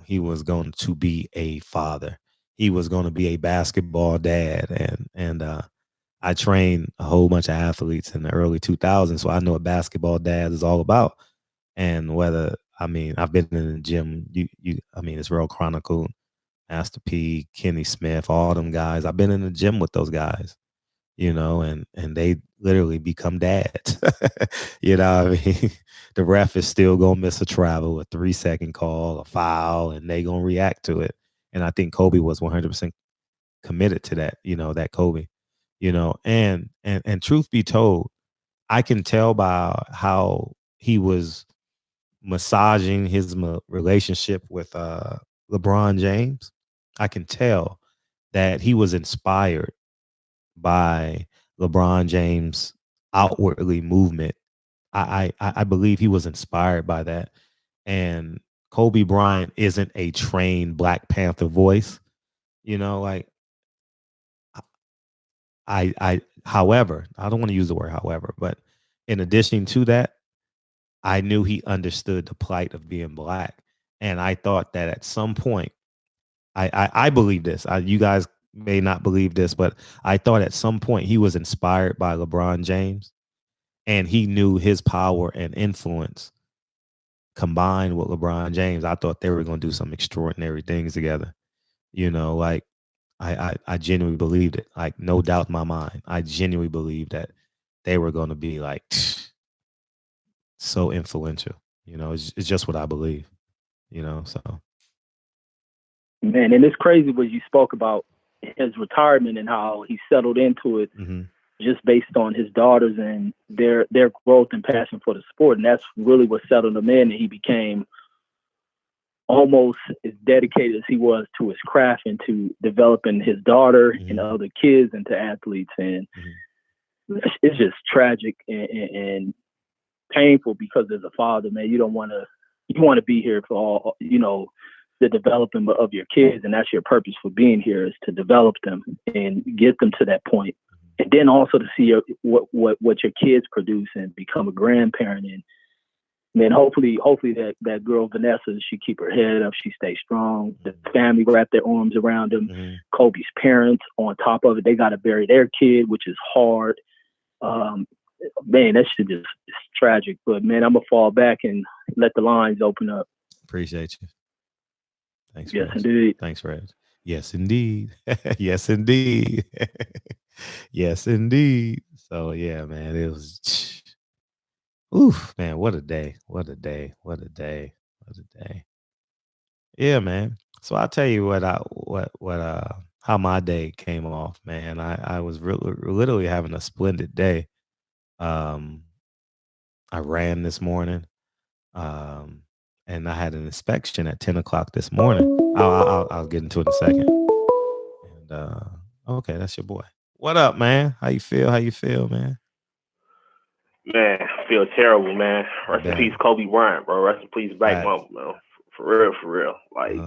he was going to be a father. He was going to be a basketball dad, and I trained a whole bunch of athletes in the early 2000s, so I know what basketball dad is all about. And I've been in the gym. It's Real Chronicle, Master P, Kenny Smith, all them guys. I've been in the gym with those guys, and they literally become dads. You know what I mean? The ref is still gonna miss a travel, a 3-second call, a foul, and they gonna react to it. And I think Kobe was 100% committed to that. That Kobe. And truth be told, I can tell by how he was massaging his relationship with LeBron James. I can tell that he was inspired by LeBron James' outwardly movement. I believe he was inspired by that. And Kobe Bryant isn't a trained Black Panther voice, like however, I don't want to use the word however, but in addition to that, I knew he understood the plight of being Black. And I thought that at some point, I believe this. You guys may not believe this, but I thought at some point he was inspired by LeBron James, and he knew his power and influence combined with LeBron James. I thought they were going to do some extraordinary things together. Like I genuinely believed it. Like, no doubt in my mind, I genuinely believed that they were going to be like so influential. It's just what I believe. So. Man, and it's crazy what you spoke about his retirement and how he settled into it just based on his daughters and their growth and passion for the sport. And that's really what settled him in. And he became almost as dedicated as he was to his craft and to developing his daughter and other kids into athletes. And it's just tragic and painful, because as a father, man, you want to be here for all, the development of your kids, and that's your purpose for being here, is to develop them and get them to that point. And then also to see what your kids produce and become a grandparent. And then hopefully that girl Vanessa, she keep her head up, she stays strong. The family wrap their arms around him. Kobe's parents, on top of it, they got to bury their kid, which is hard. Man, that shit is tragic. But man, I'm gonna fall back and let the lines open up. Appreciate you. Thanks. Yes, Reg. indeed. Thanks, Reg. Yes, indeed. Yes, indeed. Yes, indeed. So yeah, man, it was. Oof, man, what a day! What a day! What a day! What a day! Yeah, man. So I'll tell you how my day came off, man. I was literally having a splendid day. I ran this morning. And I had an inspection at 10 o'clock this morning. I'll get into it in a second. And okay, that's your boy. What up, man? How you feel? How you feel, man? Man, I feel terrible, man. Rest in peace, Kobe Bryant, bro. Rest in peace, Black Mama, man. For real. Like,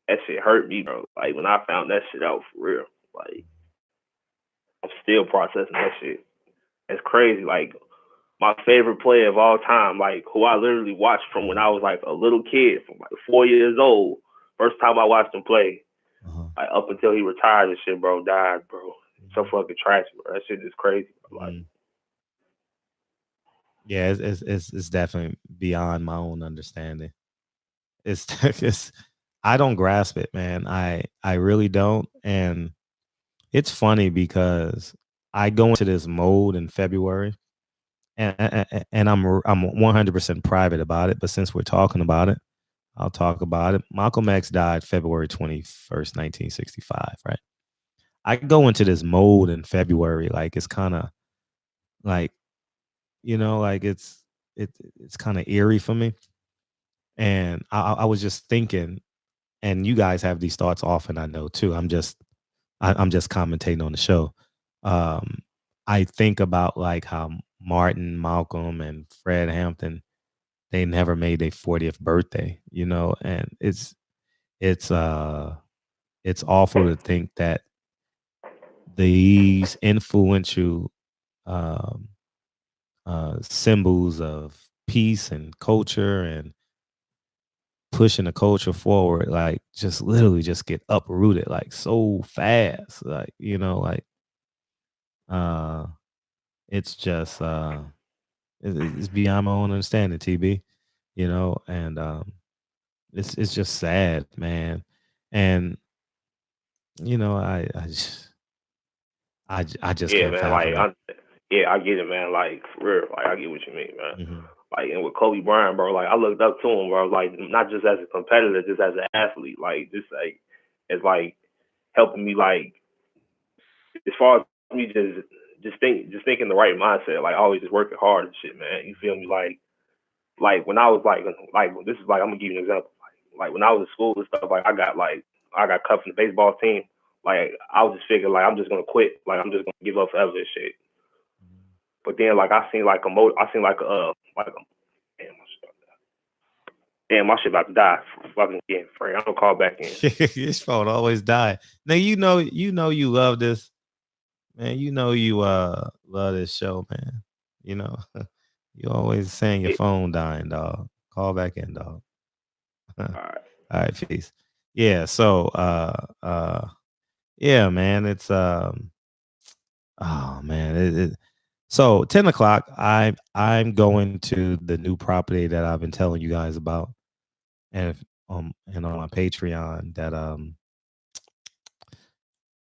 that shit hurt me, bro. Like, when I found that shit out, for real. Like, I'm still processing that shit. It's crazy. Like, my favorite player of all time, like, who I literally watched from when I was like a little kid, from like 4 years old. First time I watched him play, like up until he retired and shit, bro, died, bro. So fucking tragic, bro. That shit is crazy. Like, yeah, it's definitely beyond my own understanding. I don't grasp it, man. I really don't. And it's funny because I go into this mode in February, and I'm 100% private about it. But since we're talking about it, I'll talk about it. Malcolm X died February 21st, 1965. Right. I go into this mode in February, like it's kind of like like it's kind of eerie for me. And I was just thinking, and you guys have these thoughts often, I know too. I'm just commentating on the show. Um, I think about like how Martin, Malcolm, and Fred Hampton, they never made their 40th birthday, and it's it's awful to think that these influential um, symbols of peace and culture and pushing the culture forward, like just literally just get uprooted like so fast, like uh it's just it's beyond my own understanding, TB, and it's just sad, man. And I just Yeah, can't man. fathom it. Yeah, I get it, man. Like for real, like I get what you mean, man. Hmm. Like, and with Kobe Bryant, bro, like I looked up to him, bro. Like not just as a competitor, just as an athlete. Like just like it's like helping me, like as far as me just thinking the right mindset. Like always just working hard and shit, man. You feel me? Like when I was like this is like I'm gonna give you an example. Like when I was in school and stuff, like I got cut from the baseball team. Like I was just figuring like I'm just gonna quit. Like I'm just gonna give up forever and shit. But then like I seen like I seen like a damn my shit, damn my shit about to die. Fucking getting free. I'm gonna call back in. His phone always die. Now you love this, man. You love this show, man. You know you always saying your Yeah. phone dying, dog. Call back in, dog. All All right. right, peace. Yeah, so yeah, man, it's oh man, so 10 o'clock. I'm going to the new property that I've been telling you guys about, and on my Patreon that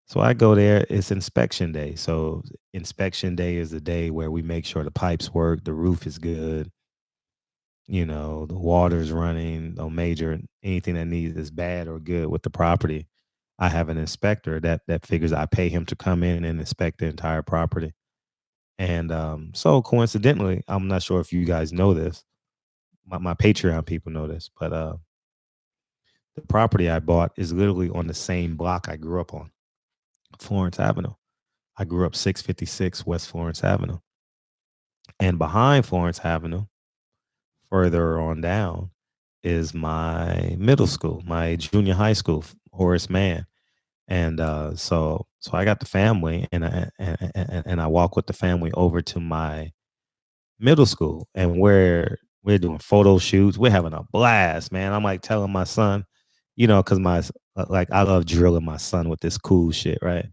so I go there. It's inspection day. So inspection day is the day where we make sure the pipes work, the roof is good, the water's running, no major anything that needs is bad or good with the property. I have an inspector that figures I pay him to come in and inspect the entire property. And so coincidentally, I'm not sure if you guys know this. My Patreon people know this, but the property I bought is literally on the same block I grew up on, Florence Avenue. I grew up 656 West Florence Avenue. And behind Florence Avenue, further on down, is my middle school, my junior high school, Horace Mann. And so I got the family, and I walk with the family over to my middle school, and we're doing photo shoots. We're having a blast, man. I'm like telling my son, because like I love drilling my son with this cool shit, right?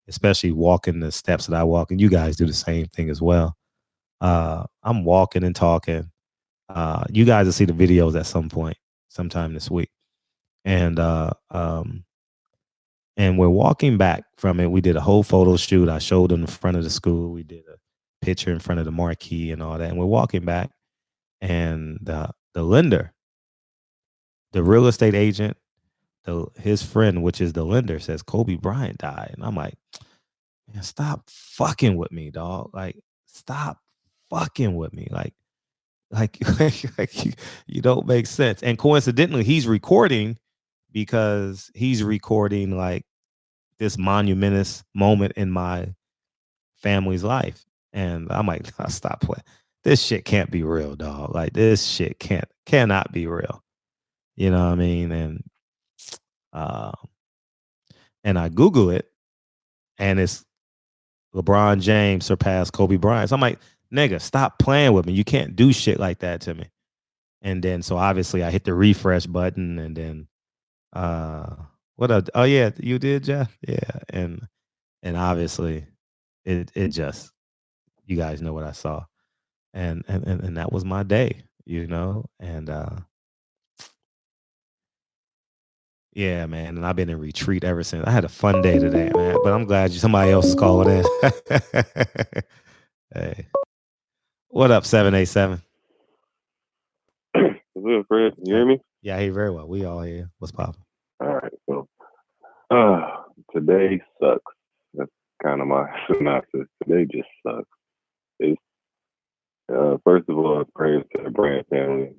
Especially walking the steps that I walk, and you guys do the same thing as well. I'm walking and talking. You guys will see the videos at some point, sometime this week, and and we're walking back from it. We did a whole photo shoot. I showed them the front of the school. We did a picture in front of the marquee and all that. And we're walking back, and the lender, the real estate agent, his friend, which is the lender, says Kobe Bryant died. And I'm like, man, stop fucking with me, dog. Like, stop fucking with me. Like, like you don't make sense. And coincidentally, he's recording because he's recording like this monumentous moment in my family's life. And I'm like, "Nah, stop playing. This shit can't be real, dog. Like this shit cannot be real. You know what I mean?" Uh, and I Google it, and it's LeBron James surpassed Kobe Bryant. So I'm like, nigga, stop playing with me. You can't do shit like that to me. And then so obviously I hit the refresh button, and then uh what up? Oh yeah, you did, Jeff? Yeah. And obviously it just, you guys know what I saw. And that was my day, and Yeah, man. And I've been in retreat ever since. I had a fun day today, man. But I'm glad somebody else is calling in. Hey. What up, 787? What's up, Fred? You hear me? Yeah, I hear very well. We all here. What's poppin'? All right. So, today sucks. That's kind of my synopsis. Today just sucks. It's, first of all, prayers to the Brand family.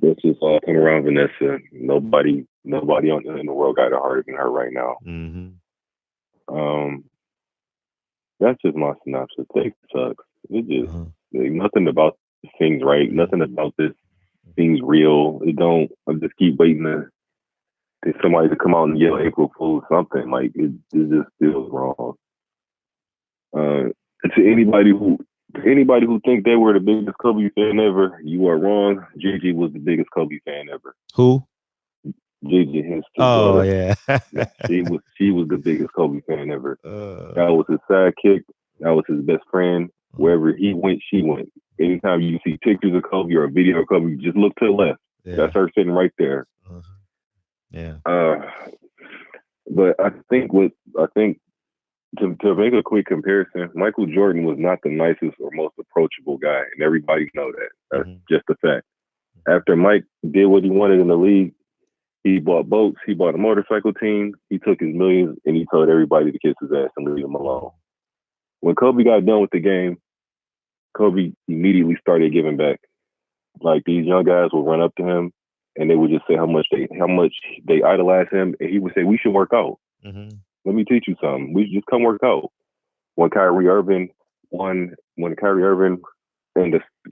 This is all come around Vanessa. Nobody in the world got it harder than her right now. That's just my synopsis. Today sucks. It just nothing about this thing's right. Nothing about this thing's real. It don't. I just keep waiting to somebody to come out and yell April Fool something. Like it just feels wrong. To anybody who think they were the biggest Kobe fan ever, you are wrong. Gigi was the biggest Kobe fan ever. Who? Gigi, his brother. Yeah. she was the biggest Kobe fan ever. That was his sidekick. That was his best friend. Wherever he went, she went. Anytime you see pictures of Kobe or a video of Kobe, just look to the left. Yeah. That's her sitting right there. Yeah. But I think to make a quick comparison, Michael Jordan was not the nicest or most approachable guy, and everybody know that. That's just a fact. After Mike did what he wanted in the league, he bought boats, he bought a motorcycle team, he took his millions, and he told everybody to kiss his ass and leave him alone. When Kobe got done with the game, Kobe immediately started giving back. Like, these young guys would run up to him, and they would just say how much they idolize him, and he would say, "We should work out. Let me teach you something. We should just come work out." When Kyrie Irving and the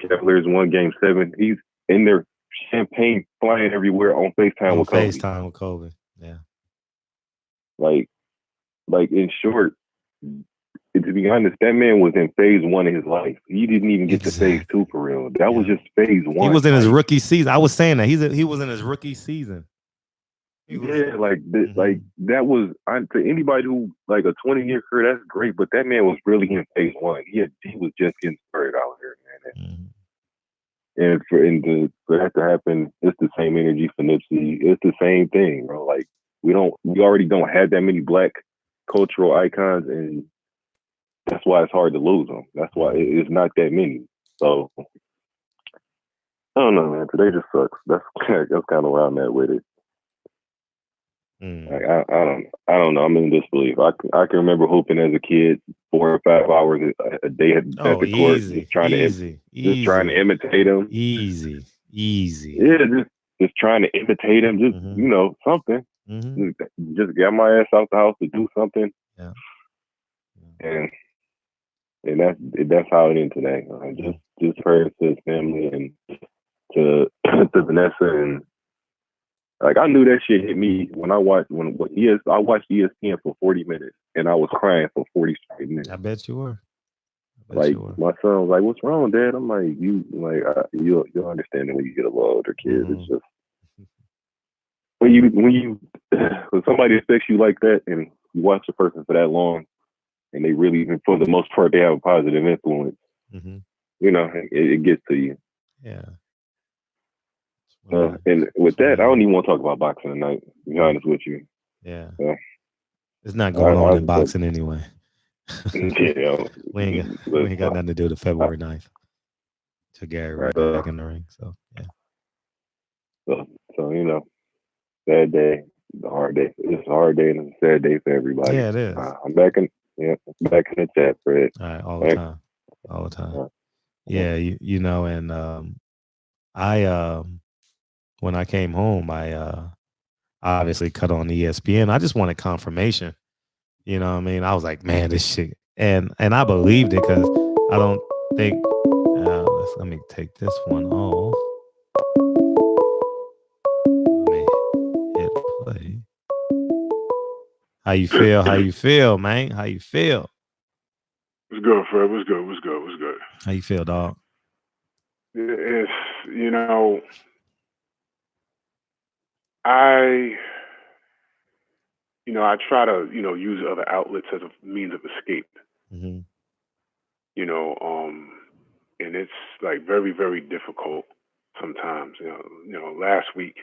Cavaliers won Game 7, he's in there, champagne flying everywhere on FaceTime with Kobe. FaceTime with Kobe, yeah. Like in short, to be honest, that man was in phase 1 of his life. He didn't even get to phase 2 for real. That was just phase 1. He was in his rookie season. I was saying that he was in his rookie season. That was to anybody who like a 20-year career. That's great, but that man was really in phase 1. He was just getting started out here, man. And for that to happen, it's the same energy for Nipsey. It's the same thing, bro. Like we already don't have that many black cultural icons, and that's why it's hard to lose them. That's why it's not that many. So I don't know, man. Today just sucks. That's kind of where I'm at with it. Like, I don't know. I'm in disbelief. I can remember hooping as a kid 4 or 5 hours a day at the court, just trying to imitate him. Easy. Yeah, just trying to imitate him. Just something. Just get my ass out the house to do something. Yeah. And that's how it is today. Just prayers to his family and to Vanessa, and like I knew that shit hit me when I watched ESPN for 40 minutes and I was crying for 40 straight minutes. I bet you were. My son was like, "What's wrong, Dad?" I'm like, you'll understand it when you get a little older, kid. It's just when somebody affects you like that and you watch the person for that long and they really, for the most part, they have a positive influence. It gets to you. Yeah. And with that, I don't even want to talk about boxing tonight, to be honest with you. Yeah. It's not going on in boxing anyway. Yeah. we ain't got nothing to do with February 9th. To Gary back in the ring. So, yeah. So sad day, the hard day. It's a hard day and it's a sad day for everybody. Yeah, it is. I'm back in the chat, Fred. All right, all the time. Yeah, and I when I came home, I obviously cut on ESPN. I just wanted confirmation. You know what I mean? I was like, man, this shit. And I believed it because I don't think, let me take this one off. Let me hit play. How you feel, man? How you feel? What's good, Fred? What's good? How you feel, dog? It's, I try to, use other outlets as a means of escape. And it's like very, very difficult sometimes. Last week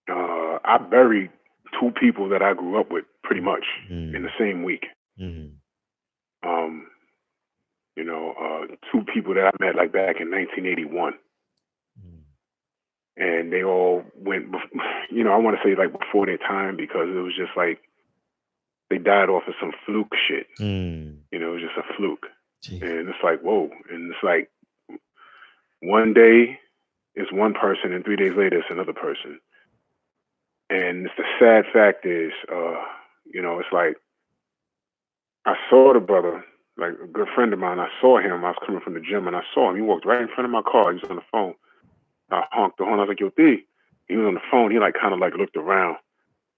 I buried 2 people that I grew up with pretty much in the same week. You know, 2 people that I met like back in 1981. And they all went, you know, I want to say like before their time, because it was just like they died off of some fluke shit. You know, it was just a fluke. Jeez. And it's like, whoa. And it's like one day it's one person and 3 days later it's another person. And the sad fact is, you know, it's like I saw the brother, like a good friend of mine. I saw him. I was coming from the gym and I saw him. He walked right in front of my car. He was on the phone. I honked the horn. I was like, yo, D. He was on the phone. He like kind of like looked around.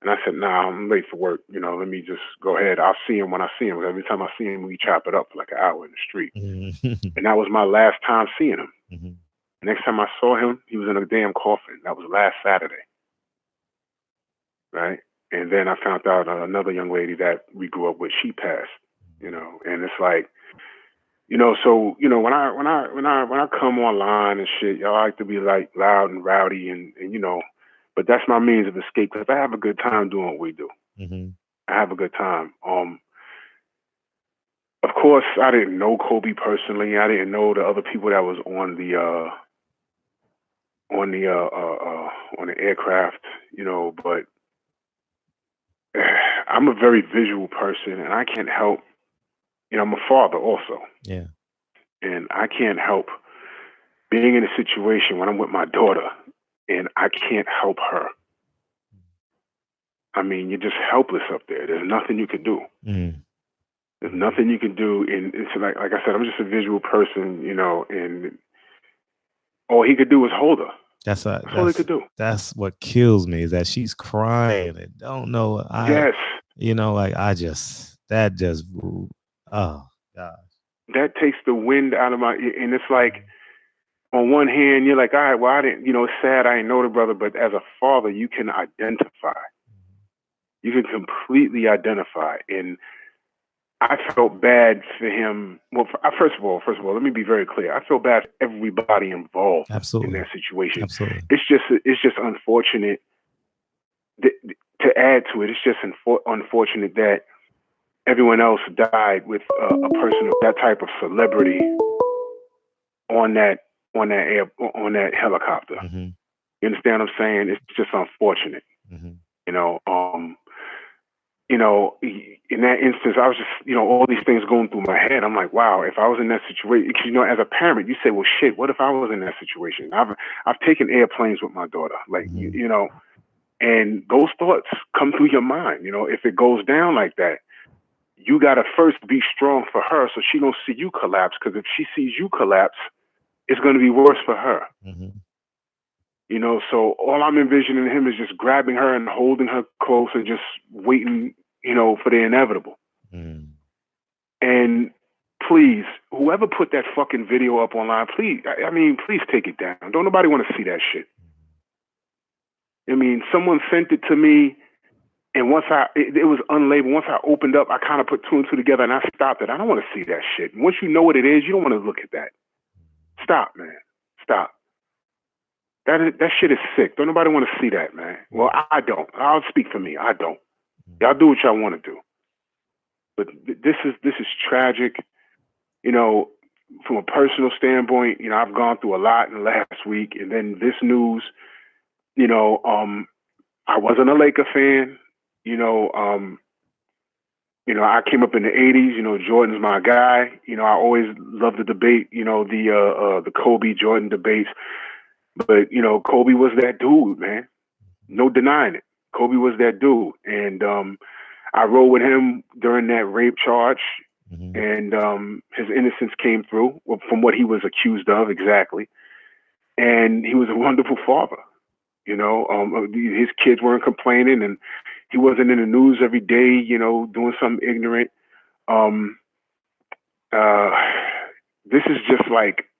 And I said, nah, I'm late for work. You know, let me just go ahead. I'll see him when I see him. Every time I see him, we chop it up for like an hour in the street. And that was my last time seeing him. Next time I saw him, he was in a damn coffin. That was last Saturday. Right? And then I found out another young lady that we grew up with, she passed, you know, and it's like, you know, so, you know, when I come online and shit, y'all like to be like loud and rowdy and you know, but that's my means of escape because I have a good time doing what we do. I have a good time. Of course, I didn't know Kobe personally. I didn't know the other people that was on the aircraft, you know, but I'm a very visual person and I can't help, you know, I'm a father also. Yeah. And I can't help being in a situation when I'm with my daughter and I can't help her. I mean, you're just helpless up there. There's nothing you can do. There's nothing you can do. And it's like I said, I'm just a visual person, you know, and all he could do was hold her. That's all he could do. That's what kills me is that she's crying and don't know. Yes. You know, like that just, oh God. That takes the wind out of my, and it's like, on one hand, you're like, all right, well, I didn't, you know, it's sad I didn't know the brother, but as a father, you can identify. You can completely identify. And I felt bad for him. Well, first of all, let me be very clear. I feel bad for everybody involved in that situation. Absolutely. It's just unfortunate. To add to it, it's just unfortunate that everyone else died with a person of that type of celebrity on that helicopter. You understand what I'm saying? It's just unfortunate. You know, in that instance, I was just, you know, all these things going through my head. I'm like, wow, if I was in that situation, because, you know, as a parent, you say, well, shit, what if I was in that situation? I've taken airplanes with my daughter, like, you know, and those thoughts come through your mind. You know, if it goes down like that, you got to first be strong for her so she don't see you collapse, because if she sees you collapse, it's going to be worse for her. You know, so all I'm envisioning him is just grabbing her and holding her close and just waiting, you know, for the inevitable. And please, whoever put that fucking video up online, please, I mean, please take it down. Don't nobody want to see that shit. I mean, someone sent it to me, and once it was unlabeled. Once I opened up, I kind of put 2 and 2 together and I stopped it. I don't want to see that shit. And once you know what it is, you don't want to look at that. Stop, man. Stop. That shit is sick. Don't nobody want to see that, man. Well, I don't. I'll speak for me. I don't. Y'all do what y'all want to do. But this is tragic. You know, from a personal standpoint, you know, I've gone through a lot in the last week, and then this news. You know, I wasn't a Laker fan. You know, I came up in the '80s. You know, Jordan's my guy. You know, I always loved the debate. You know, the Kobe Jordan debates. But, you know, Kobe was that dude, man. No denying it. Kobe was that dude. And I rode with him during that rape charge. And his innocence came through from what he was accused of, exactly. And he was a wonderful father. You know, his kids weren't complaining, and he wasn't in the news every day, you know, doing something ignorant. This is just like,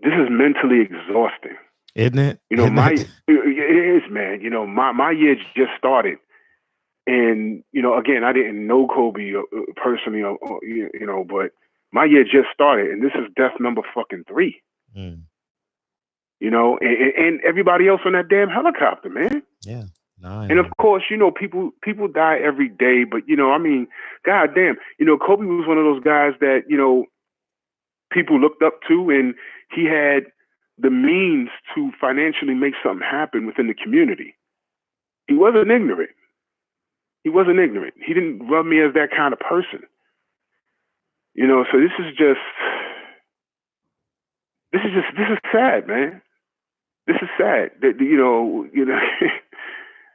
this is mentally exhausting, isn't it? You know, it is, man. You know, my year just started, and you know, again, I didn't know Kobe personally, you know, but my year just started, and this is death number fucking 3. you know, and everybody else on that damn helicopter, man. Yeah. And of course, you know, people die every day, but you know, I mean, goddamn, you know, Kobe was one of those guys that, you know, people looked up to, and he had the means to financially make something happen within the community. He wasn't ignorant. He wasn't ignorant. He didn't rub me as that kind of person. You know, so this is sad, man. This is sad that, you know,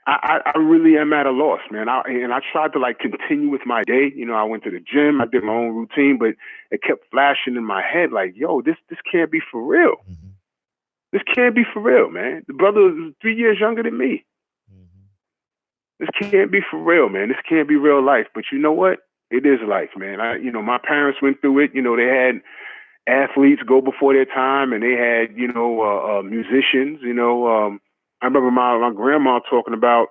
I really am at a loss, man. I tried to like continue with my day. You know, I went to the gym, I did my own routine, but it kept flashing in my head like, yo, this can't be for real. Mm-hmm. This can't be for real, man. The brother is 3 years younger than me. Mm-hmm. This can't be for real, man. This can't be real life. But you know what? It is life, man. You know, my parents went through it. You know, they had athletes go before their time, and they had, you know, musicians. You know, I remember my grandma talking about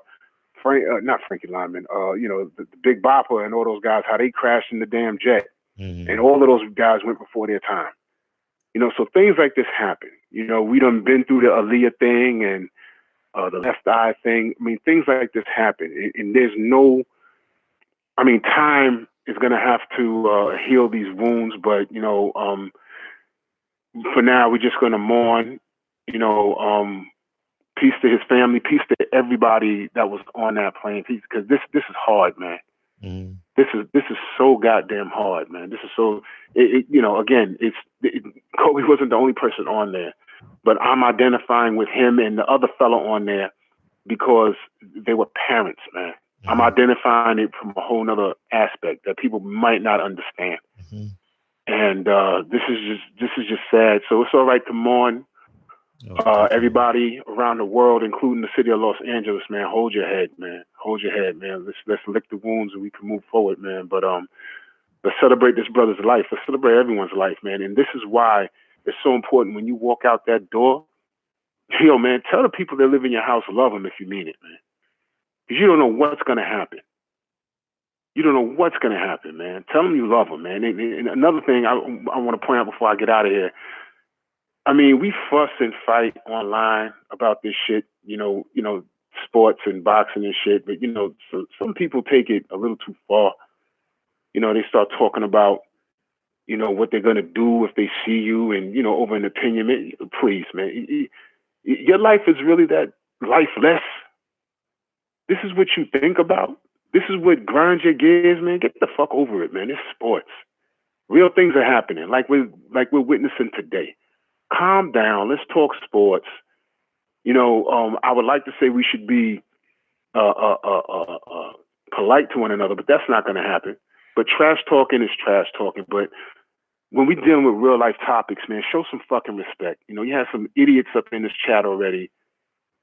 not Frankie Lyman, you know, the Big Bopper and all those guys, how they crashed in the damn jet. Mm-hmm. And all of those guys went before their time. You know, so things like this happen. You know, we done been through the Aaliyah thing and the Left Eye thing. I mean, things like this happen. And there's no, I mean, time is going to have to heal these wounds. But, you know, for now, we're just going to mourn, you know, peace to his family, peace to everybody that was on that plane, because this is hard, man. Mm-hmm. This is so goddamn hard, man. This is so, you know, again, Kobe wasn't the only person on there, but I'm identifying with him and the other fellow on there because they were parents, man. Mm-hmm. I'm identifying it from a whole nother aspect that people might not understand. Mm-hmm. And this is just sad. So it's all right to mourn. Everybody around the world, including the city of Los Angeles, man, hold your head, man. Hold your head, man. Let's lick the wounds and we can move forward, man. But let's celebrate this brother's life. Let's celebrate everyone's life, man. And this is why it's so important when you walk out that door. Yo, man, tell the people that live in your house, love them if you mean it, man. Because you don't know what's gonna happen. You don't know what's gonna happen, man. Tell them you love them, man. And another thing I want to point out before I get out of here. I mean, we fuss and fight online about this shit, you know, sports and boxing and shit. But, you know, so some people take it a little too far. You know, they start talking about, you know, what they're going to do if they see you and, you know, over an opinion. Man, please, man, your life is really that lifeless. This is what you think about. This is what grinds your gears, man. Get the fuck over it, man. It's sports. Real things are happening, like we're witnessing today. Calm down. Let's talk sports. You know, I would like to say we should be polite to one another, but that's not going to happen. But trash talking is trash talking. But when we're dealing with real life topics, man, show some fucking respect. You know, you have some idiots up in this chat already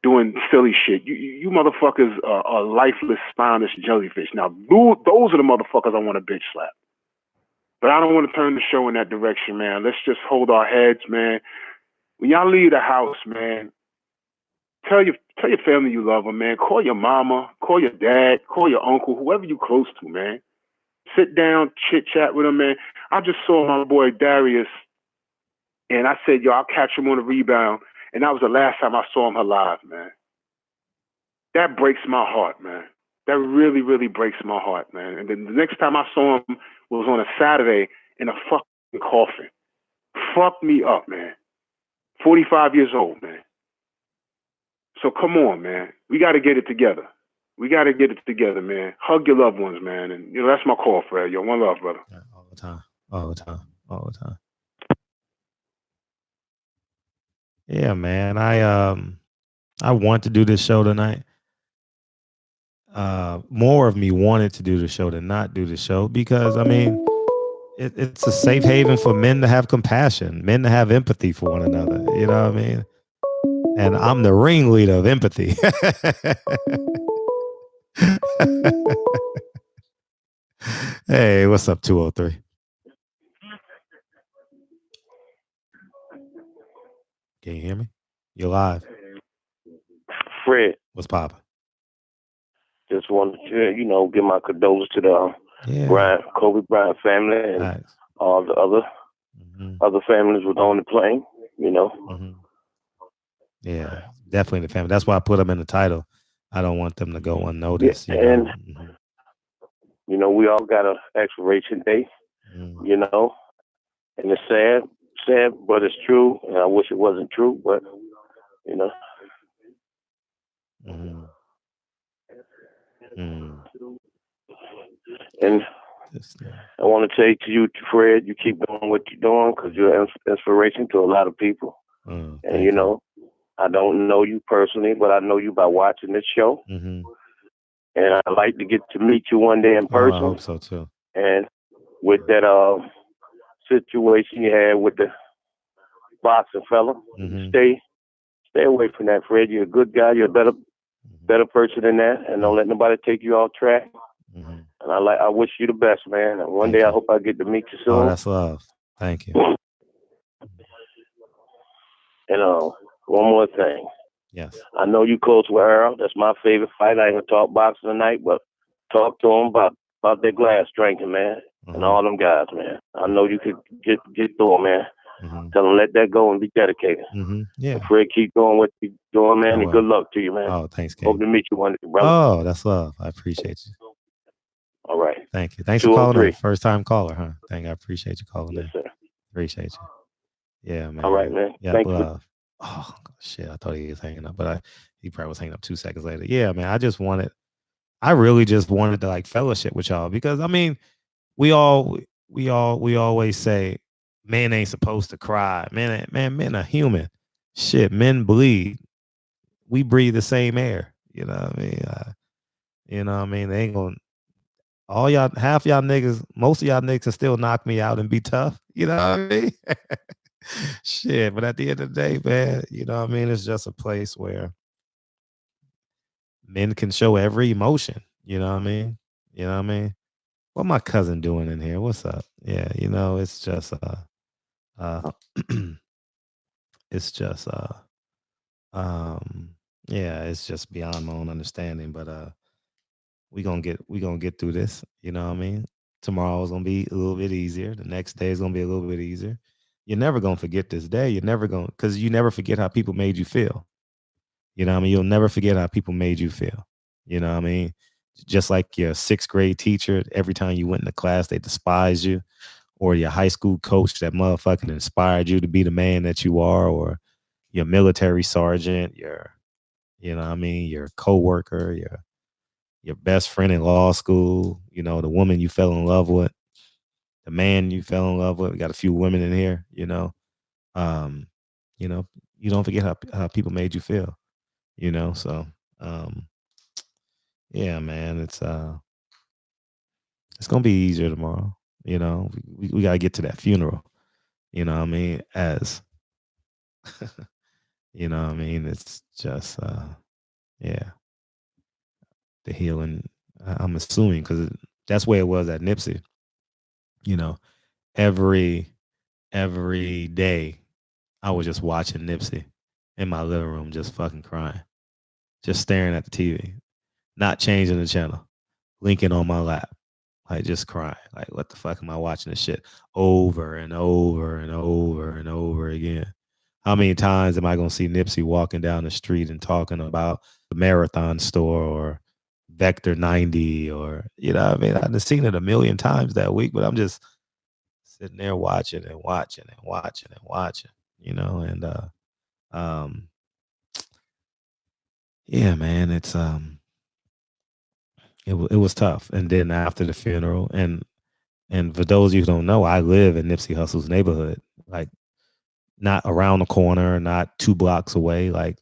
doing silly shit. You motherfuckers are lifeless, spineless jellyfish. Now, those are the motherfuckers I want to bitch slap. But I don't want to turn the show in that direction, man. Let's just hold our heads, man. When y'all leave the house, man, tell your family you love them, man. Call your mama, call your dad, call your uncle, whoever you close to, man. Sit down, chit chat with them, man. I just saw my boy Darius, and I said, yo, I'll catch him on the rebound. And that was the last time I saw him alive, man. That breaks my heart, man. That really, really breaks my heart, man. And then the next time I saw him was on a Saturday in a fucking coffin. Fucked me up, man. 45 years old, man. So come on, man. We got to get it together. We got to get it together, man. Hug your loved ones, man. And, you know, that's my call, Fred. Yo, one love, brother. Yeah, all the time. All the time. All the time. Yeah, man. I want to do this show tonight. More of me wanted to do the show than not do the show because, I mean, it's a safe haven for men to have compassion, men to have empathy for one another. You know what I mean? And I'm the ringleader of empathy. Hey, what's up, 203? Can you hear me? You're live. Fred. What's poppin'? Just wanted to, you know, give my condolences to the Kobe Bryant family and all the other families was on the plane, you know. Mm-hmm. Yeah, definitely the family. That's why I put them in the title. I don't want them to go unnoticed. Yeah, you know. and you know, we all got an expiration date. You know, and it's sad, but it's true. And I wish it wasn't true, but you know. And I want to say to you, Fred, you keep doing what you're doing because you're an inspiration to a lot of people. And you know, I don't know you personally, but I know you by watching this show. And I'd like to get to meet you one day in person. I hope so too. And with that situation you had with the boxing fella, stay away from that, Fred. You're a good guy. You're a better person than that, and don't let nobody take you off track. And I wish you the best, man. And one day I hope I get to meet you soon. Oh, that's love. Thank you. And one more thing. Yes. I know you close with Earl. That's my favorite fight. I ain't gonna talk boxing tonight, but talk to him about their glass drinking, man, and all them guys, man. I know you could get through them, man. Tell them let that go and be dedicated. Yeah. And Fred, keep doing what you're doing, man, and good luck to you, man. Oh, thanks, King. Hope to meet you one day, brother. Oh, that's love. I appreciate you. All right. Thank you. Thanks for calling in. First time caller, huh? I appreciate you calling in. Sir. Appreciate you. Yeah, man. All right, man. Yeah, Thank love. Oh shit! I thought he was hanging up, but he probably was hanging up 2 seconds later. Yeah, man. I really just wanted to like fellowship with y'all because I mean, we always say men ain't supposed to cry. Men are human. Shit, men bleed. We breathe the same air. You know what I mean? They ain't gonna. All y'all, half y'all niggas, most of y'all niggas can still knock me out and be tough. You know what I mean? Shit, but at the end of the day, man, you know what I mean? It's just a place where men can show every emotion. You know what I mean? You know what I mean? What my cousin doing in here? What's up? Yeah, it's just it's just yeah, it's just beyond my own understanding. But we gonna get through this. You know what I mean? Tomorrow's gonna be a little bit easier. The next day is gonna be a little bit easier. You're never gonna forget this day. You're never gonna, because you never forget how people made you feel. You know what I mean? You'll never forget how people made you feel. You know what I mean? Just like your 6th grade teacher, every time you went into class, they despised you, or your high school coach that motherfucking inspired you to be the man that you are, or your military sergeant, you know what I mean, your coworker, your best friend in law school, the woman you fell in love with, the man you fell in love with. We got a few women in here, you don't forget how people made you feel, so yeah, man, it's gonna be easier tomorrow. We gotta get to that funeral, you know what I mean, as you know what I mean, it's just yeah, the healing. I'm assuming because that's where it was at Nipsey. Every day I was just watching Nipsey in my living room, just fucking crying, just staring at the TV, not changing the channel, Lincoln on my lap, like just crying, like what the fuck am I watching this shit over and over and over and over again? How many times am I gonna see Nipsey walking down the street and talking about the Marathon store or Vector 90 or what I mean? I've seen it a million times that week, but I'm just sitting there watching and watching and watching and watching, and yeah, man, it's it was tough. And then after the funeral, and for those of you who don't know, I live in Nipsey Hussle's neighborhood, like not around the corner, not 2 blocks away, like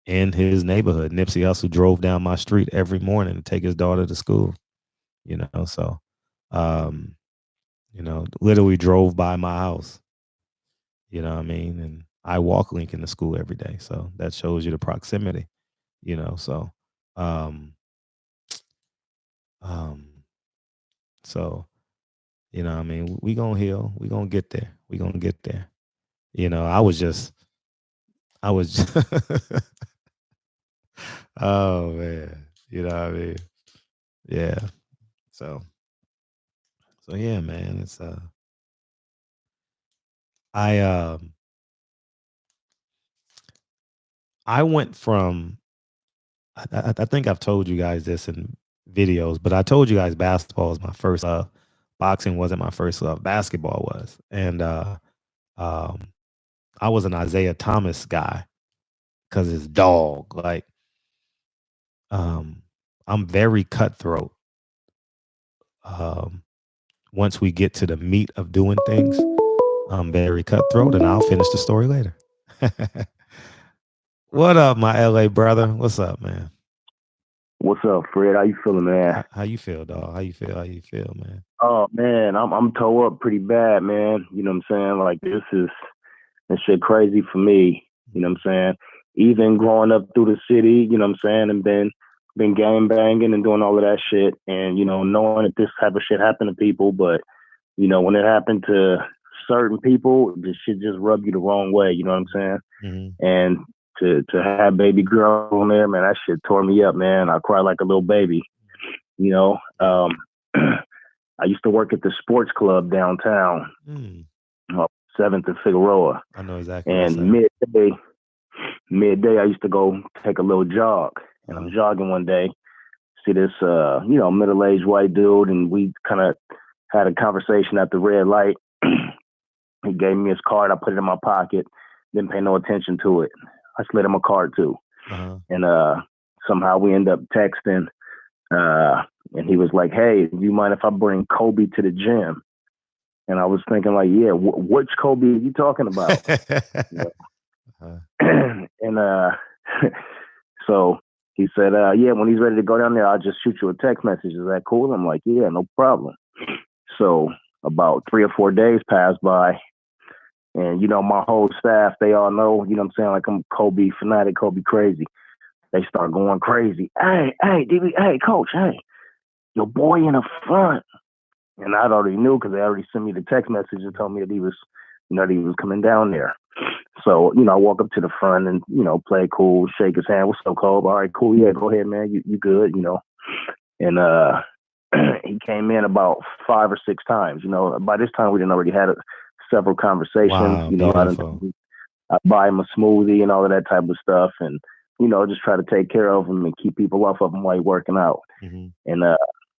in his neighborhood. Nipsey Hussle drove down my street every morning to take his daughter to school, so literally drove by my house, you know what I mean? And I walk Lincoln to school every day. So that shows you the proximity, so so what I mean, we gonna heal, we gonna get there, I was oh man, what I mean, yeah, so yeah, man, it's I went from, I think I've told you guys this in videos, but I told you guys basketball was my first love. Boxing wasn't my first love. Basketball was. And I was an Isaiah Thomas guy because his dog. Like, I'm very cutthroat. Once we get to the meat of doing things, I'm very cutthroat, and I'll finish the story later. What up, my LA brother? What's up, man? What's up, Fred? How you feeling, man? How you feel, dog? How you feel, man? Oh man, I'm toe up pretty bad, man. You know what I'm saying? Like this shit crazy for me. You know what I'm saying? Even growing up through the city, you know what I'm saying, and been gang banging and doing all of that shit, and you know, knowing that this type of shit happened to people, but you know, when it happened to certain people, this shit just rubbed you the wrong way. You know what I'm saying? Mm-hmm. And to have baby girl on there, man, that shit tore me up, man. I cried like a little baby. You know, I used to work at the sports club downtown, 7th and Figueroa. I know exactly. And midday, I used to go take a little jog. And I'm jogging one day, see this, middle-aged white dude, and we kind of had a conversation at the red light. He gave me his card. I put it in my pocket. Didn't pay no attention to it. I slid him a card too. And somehow we end up texting. And he was like, "Hey, do you mind if I bring Kobe to the gym?" And I was thinking like, yeah, which Kobe are you talking about? And so he said, yeah, when he's ready to go down there, I'll just shoot you a text message. Is that cool? I'm like, yeah, no problem. So about 3 or 4 days passed by. And, you know, my whole staff, they all know, you know what I'm saying? Like I'm Kobe fanatic, Kobe crazy. They start going crazy. Hey, DB, hey, coach, hey, your boy in the front. And I already knew because they already sent me the text message and told me that he was coming down there. So, you know, I walk up to the front and, you know, play cool, shake his hand. What's up, Kobe? All right, cool. Yeah, go ahead, man. You good, you know. And he came in about 5 or 6 times. You know, by this time we done already had several conversations. Wow, you know, I buy him a smoothie and all of that type of stuff, and you know, just try to take care of him and keep people off of him while he's working out. And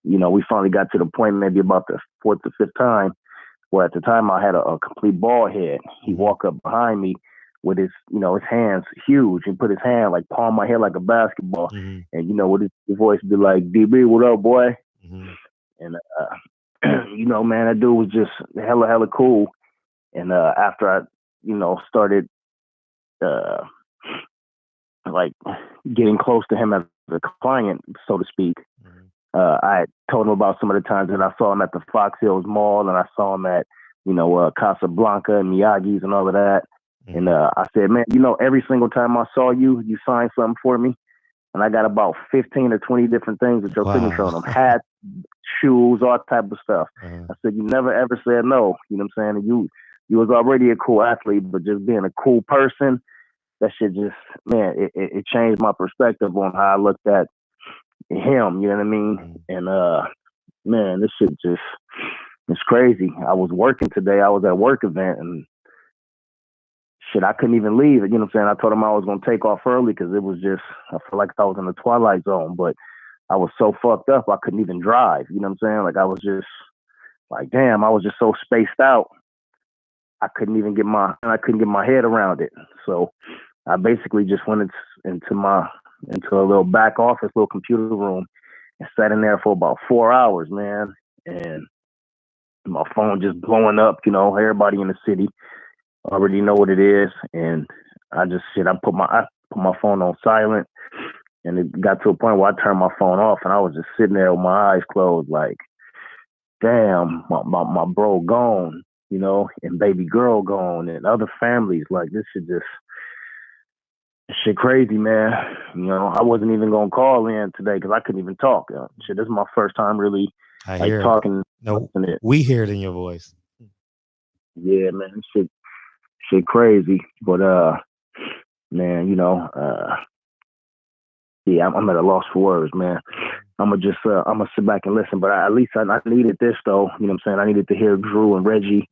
you know, we finally got to the point maybe about the 4th or 5th time where at the time I had a complete bald head. He walked up behind me with his, you know, his hands huge and put his hand like palm my head like a basketball. And you know, with his voice be like, "DB, what up, boy?" And you know, man, that dude was just hella cool. And after I, you know, started like getting close to him as a client, so to speak, I told him about some of the times that I saw him at the Fox Hills Mall, and I saw him at, you know, Casablanca and Miyagi's and all of that. And I said, man, you know, every single time I saw you, you signed something for me. And I got about 15 or 20 different things with your signature on them. Hats, shoes, all type of stuff. I said, you never ever said no. You know what I'm saying? And you was already a cool athlete, but just being a cool person, that shit just, man, it changed my perspective on how I looked at him. You know what I mean? And man, this shit just, it's crazy. I was working today. I was at a work event, and shit, I couldn't even leave. You know what I'm saying? I told him I was going to take off early because it was just, I feel like I was in the twilight zone, but I was so fucked up, I couldn't even drive. You know what I'm saying? Like I was just like, damn, I was just so spaced out. I couldn't get my head around it. So I basically just went into a little back office, little computer room, and sat in there for about 4 hours, man. And my phone just blowing up, you know, everybody in the city already know what it is. And I put my phone on silent, and it got to a point where I turned my phone off, and I was just sitting there with my eyes closed, like, damn, my bro gone, you know, and baby girl gone, and other families. Like, this shit crazy, man. You know, I wasn't even gonna call in today because I couldn't even talk. Shit, this is my first time really talking. No, we hear it in your voice. Yeah, man, shit crazy. But man, you know, yeah, I'm at a loss for words, man. I'm gonna sit back and listen. But at least I needed this, though. You know what I'm saying? I needed to hear Drew and Reggie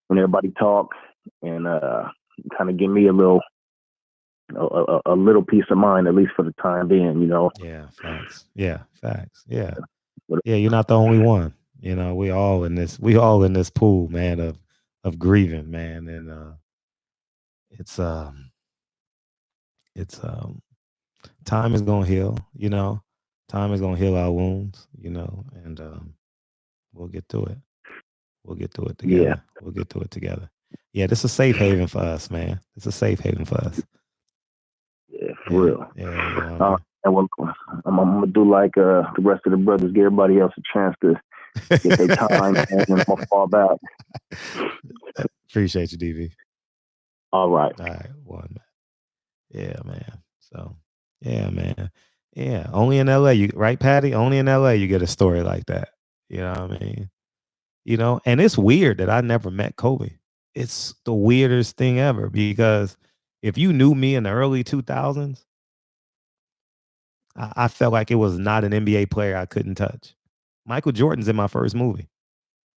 when everybody talk, and kind of give me a little a little peace of mind, at least for the time being, you know. Yeah, facts. Yeah, facts. Yeah. Yeah, you're not the only one. You know, we all in this pool, man, of grieving, man. And it's time is gonna heal, you know. Time is gonna heal our wounds, you know, and we'll get through it. We'll get through it together. Yeah. We'll get through it together. Yeah, this is a safe haven for us, man. It's a safe haven for us. Yeah, for real. Yeah, you know. And I'm gonna do like the rest of the brothers, give everybody else a chance to get their time, and I'm gonna fall back. Appreciate you, DV. All right. One. Yeah, man. So, yeah, man. Yeah, only in LA, right, Patty? Only in LA you get a story like that. You know what I mean? You know, and it's weird that I never met Kobe. It's the weirdest thing ever, because if you knew me in the early 2000s, I felt like it was not an NBA player I couldn't touch. Michael Jordan's in my first movie.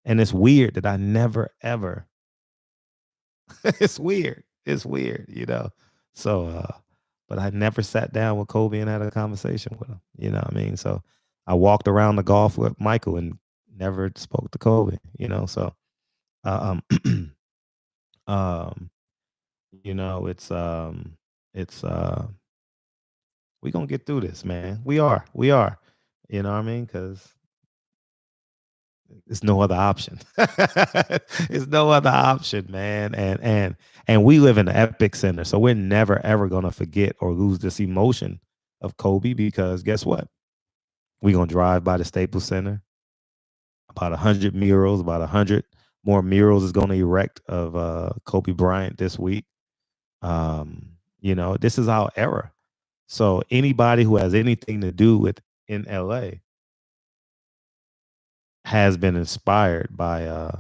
And it's weird that I never, ever. It's weird. It's weird, you know. So, but I never sat down with Kobe and had a conversation with him. You know what I mean? So I walked around the golf with Michael and never spoke to Kobe, you know. So you know, it's we gonna get through this, man. We are. You know what I mean? Because it's no other option. It's no other option, man. And we live in the epic center, so we're never ever gonna forget or lose this emotion of Kobe, because guess what? We're gonna drive by the Staples Center. About 100 murals, about 100 more murals is gonna erect of Kobe Bryant this week. You know, this is our era. So anybody who has anything to do with in LA has been inspired by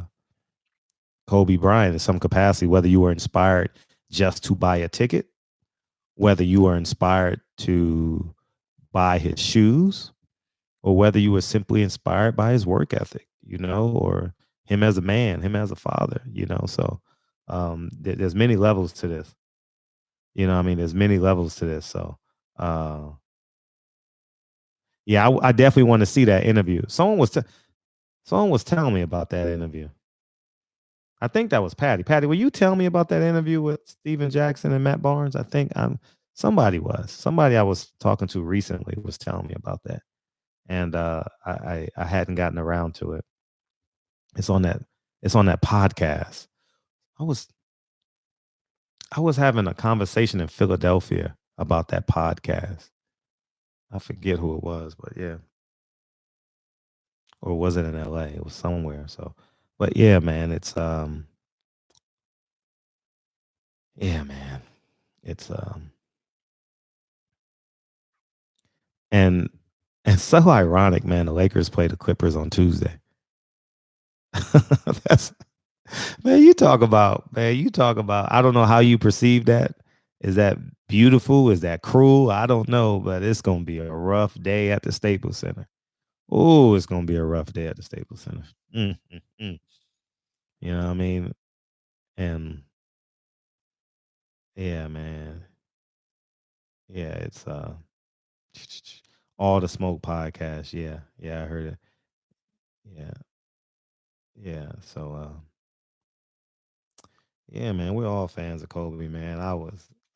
Kobe Bryant in some capacity, whether you were inspired just to buy a ticket, whether you were inspired to buy his shoes, or whether you were simply inspired by his work ethic, you know, or him as a man, him as a father, you know. So there's many levels to this. You know what I mean? There's many levels to this. So yeah, I definitely want to see that interview. Someone was telling me about that interview. I think that was Patty. Patty, will you tell me about that interview with Steven Jackson and Matt Barnes? I think somebody I was talking to recently was telling me about that, and I hadn't gotten around to it. It's on that podcast. I was having a conversation in Philadelphia about that podcast. I forget who it was, but yeah. Or was it in LA? It was somewhere. So, but yeah, man, it's yeah, man. It's and so ironic, man. The Lakers play the Clippers on Tuesday. That's you talk about. I don't know how you perceive that. Is that beautiful? Is that cruel? I don't know, but it's gonna be a rough day at the Staples Center. Oh, it's gonna be a rough day at the Staples Center. You know what I mean? And yeah, man. Yeah, it's All the Smoke podcast. Yeah, I heard it. Yeah. So yeah, man, we're all fans of Kobe, man. I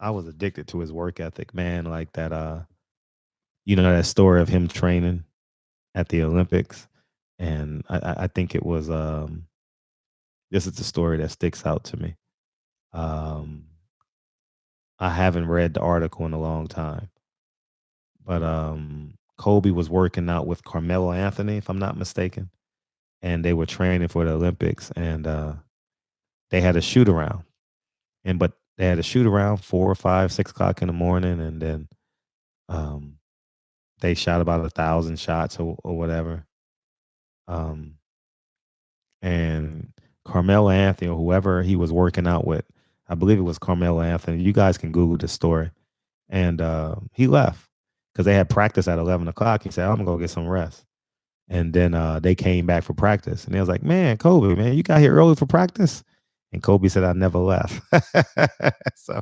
was addicted to his work ethic, man. Like that, you know, that story of him training at the Olympics, and I think it was this is the story that sticks out to me. I haven't read the article in a long time, but Kobe was working out with Carmelo Anthony, if I'm not mistaken, and they were training for the Olympics, and they had a shoot around, but they had a shoot around 4 or 5, 6 o'clock in the morning, and then they shot about 1,000 shots or whatever. And Carmelo Anthony, or whoever he was working out with, I believe it was Carmelo Anthony. You guys can Google this story. And he left because they had practice at 11 o'clock. He said, I'm going to go get some rest. And then they came back for practice. And they was like, man, Kobe, man, you got here early for practice? And Kobe said, I never left. So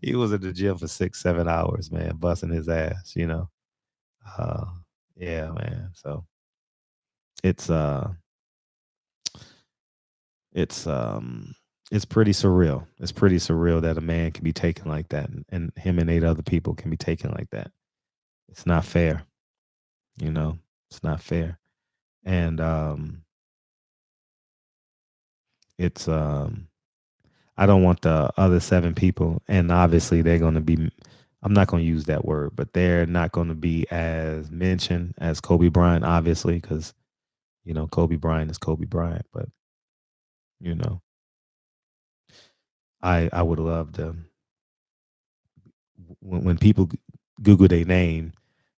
He was at the gym for 6-7 hours, man, busting his ass. Uh, yeah, man. So it's it's um it's pretty surreal. It's pretty surreal that a man can be taken like that, and him and 8 other people can be taken like that. It's not fair. It's not fair. And it's I don't want the other 7 people, and obviously they're going to be, I'm not going to use that word, but they're not going to be as mentioned as Kobe Bryant, obviously, because Kobe Bryant is Kobe Bryant. But you know I would love to, when people Google their name,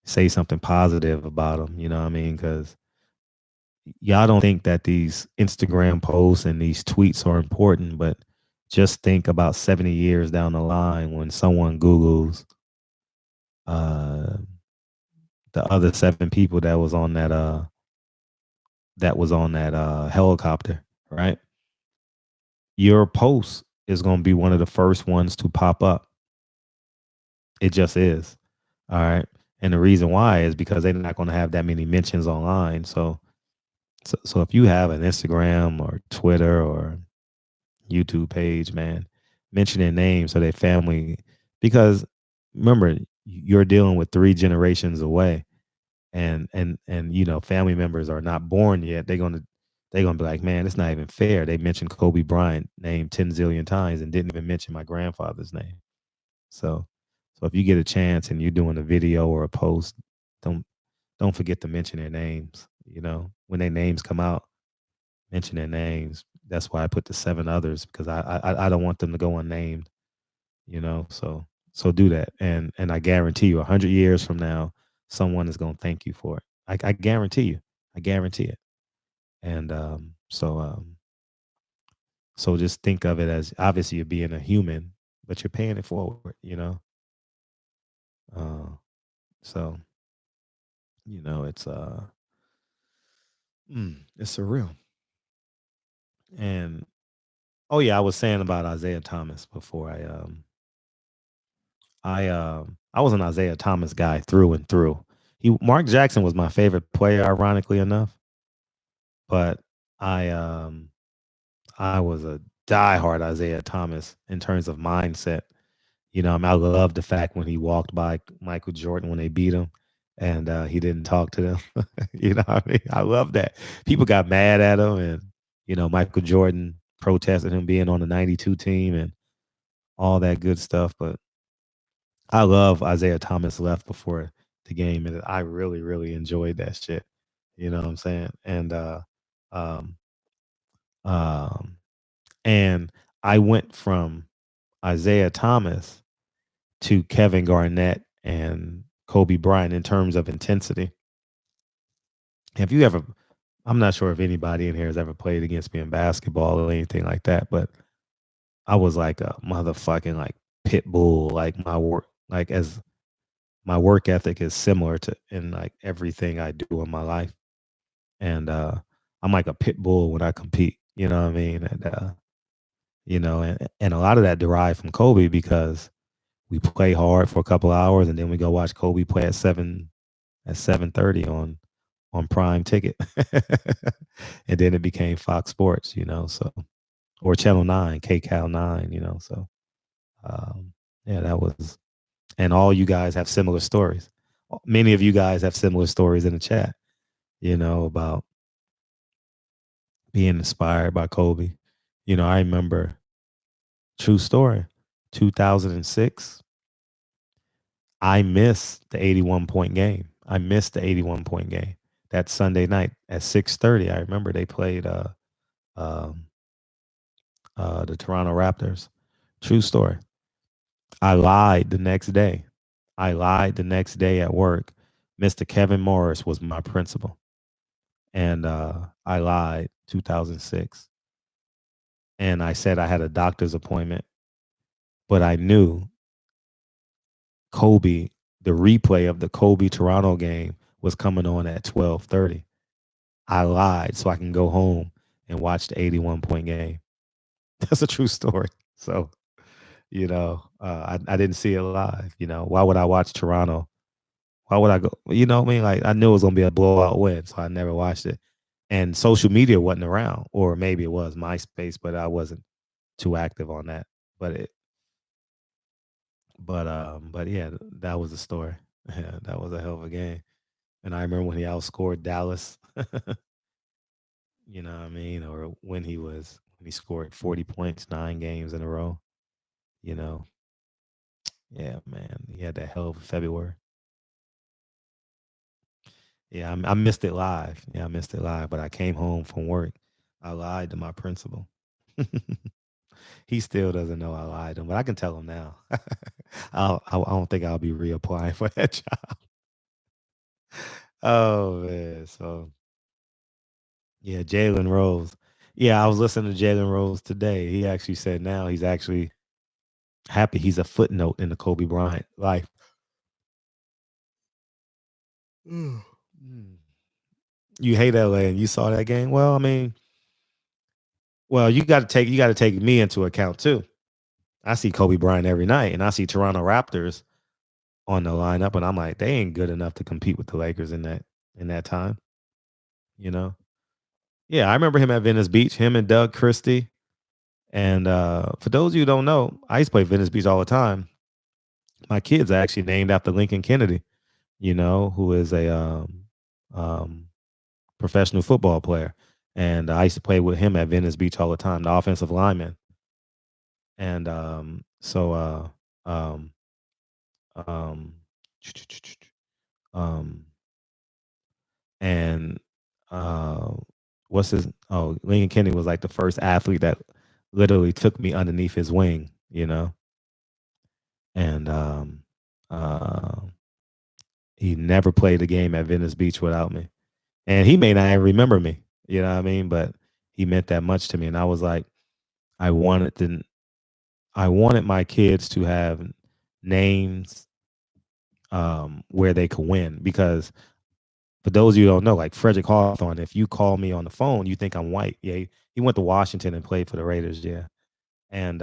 say something positive about them. You know what I mean? Because y'all don't think that these Instagram posts and these tweets are important, but just think about 70 years down the line when someone Googles uh, the other 7 people that was on that helicopter, right? Your post is going to be one of the first ones to pop up. It just is. All right. And the reason why is because they're not going to have that many mentions online. So if you have an Instagram or Twitter or YouTube page, man, mention their names so their family, because remember, you're dealing with 3 generations away, and family members are not born yet. They're gonna be like, man, it's not even fair. They mentioned Kobe Bryant name 10 zillion times and didn't even mention my grandfather's name. So if you get a chance and you're doing a video or a post, don't forget to mention their names. When their names come out, mention their names. That's why I put the 7 others, because I don't want them to go unnamed. So do that, and I guarantee you, 100 years from now, someone is going to thank you for it. I guarantee you. I guarantee it. And so just think of it as, obviously you're being a human, but you're paying it forward. So it's surreal. And oh yeah, I was saying about Isaiah Thomas before. I was an Isaiah Thomas guy through and through. Mark Jackson was my favorite player, ironically enough, but I was a diehard Isaiah Thomas in terms of mindset. I love the fact when he walked by Michael Jordan when they beat him, and he didn't talk to them. What I mean? I love that. People got mad at him, and Michael Jordan protested him being on the '92 team and all that good stuff. But I love Isaiah Thomas left before the game, and I really, really enjoyed that shit. You know what I'm saying? And um, um, and I went from Isaiah Thomas to Kevin Garnett and Kobe Bryant in terms of intensity. Have you ever? I'm not sure if anybody in here has ever played against me in basketball or anything like that, but I was like a motherfucking like pit bull. Like my work ethic is similar to in like everything I do in my life. And I'm like a pit bull when I compete, you know what I mean? And and a lot of that derived from Kobe, because we play hard for a couple hours and then we go watch Kobe play at 7:30 on Prime Ticket. And then it became Fox Sports, so, or Channel 9, KCAL 9, so yeah, that was. And all you guys have similar stories. Many of you guys have similar stories in the chat, about being inspired by Kobe. I remember, true story, 2006, I missed the 81-point game. I missed the 81-point game that Sunday night at 6:30. I remember they played um, the Toronto Raptors. True story. I lied the next day. At work. Mr. Kevin Morris was my principal. And I lied 2006. And I said I had a doctor's appointment, but I knew Kobe, the replay of the Kobe Toronto game was coming on at 12:30. I lied so I can go home and watch the 81-point game. That's a true story. So You know, I didn't see it live. You know, why would I watch Toronto? Why would I go? You know what I mean? Like I knew it was gonna be a blowout win, so I never watched it. And social media wasn't around, or maybe it was MySpace, but I wasn't too active on that. But yeah, that was the story. Yeah, that was a hell of a game. And I remember when he outscored Dallas. You know what I mean? Or when he scored 40 points 9 games in a row. You know, yeah, man, he had that hell of a February. Yeah, I missed it live. Yeah, I missed it live, but I came home from work. I lied to my principal. He still doesn't know I lied to him, but I can tell him now. I don't think I'll be reapplying for that job. Oh man, so yeah, Jalen Rose. Yeah, I was listening to Jalen Rose today. He actually said now he's actually happy he's a footnote in the Kobe Bryant life. Mm. You hate LA and you saw that game? Well, I mean, you got to take me into account too. I see Kobe Bryant every night, and I see Toronto Raptors on the lineup, and I'm like, they ain't good enough to compete with the Lakers in that time. You know? Yeah, I remember him at Venice Beach, him and Doug Christie. And for those of you who don't know, I used to play Venice Beach all the time. My kids are actually named after Lincoln Kennedy, you know, who is a professional football player. And I used to play with him at Venice Beach all the time, the offensive lineman. And um, um, and Lincoln Kennedy was like the first athlete that literally took me underneath his wing, you know. And he never played a game at Venice Beach without me. And he may not even remember me, you know what I mean? But he meant that much to me. And I was like, I wanted my kids to have names where they could win. Because for those of you who don't know, like Frederick Hawthorne, if you call me on the phone, you think I'm white. Yeah, he went to Washington and played for the Raiders, yeah. And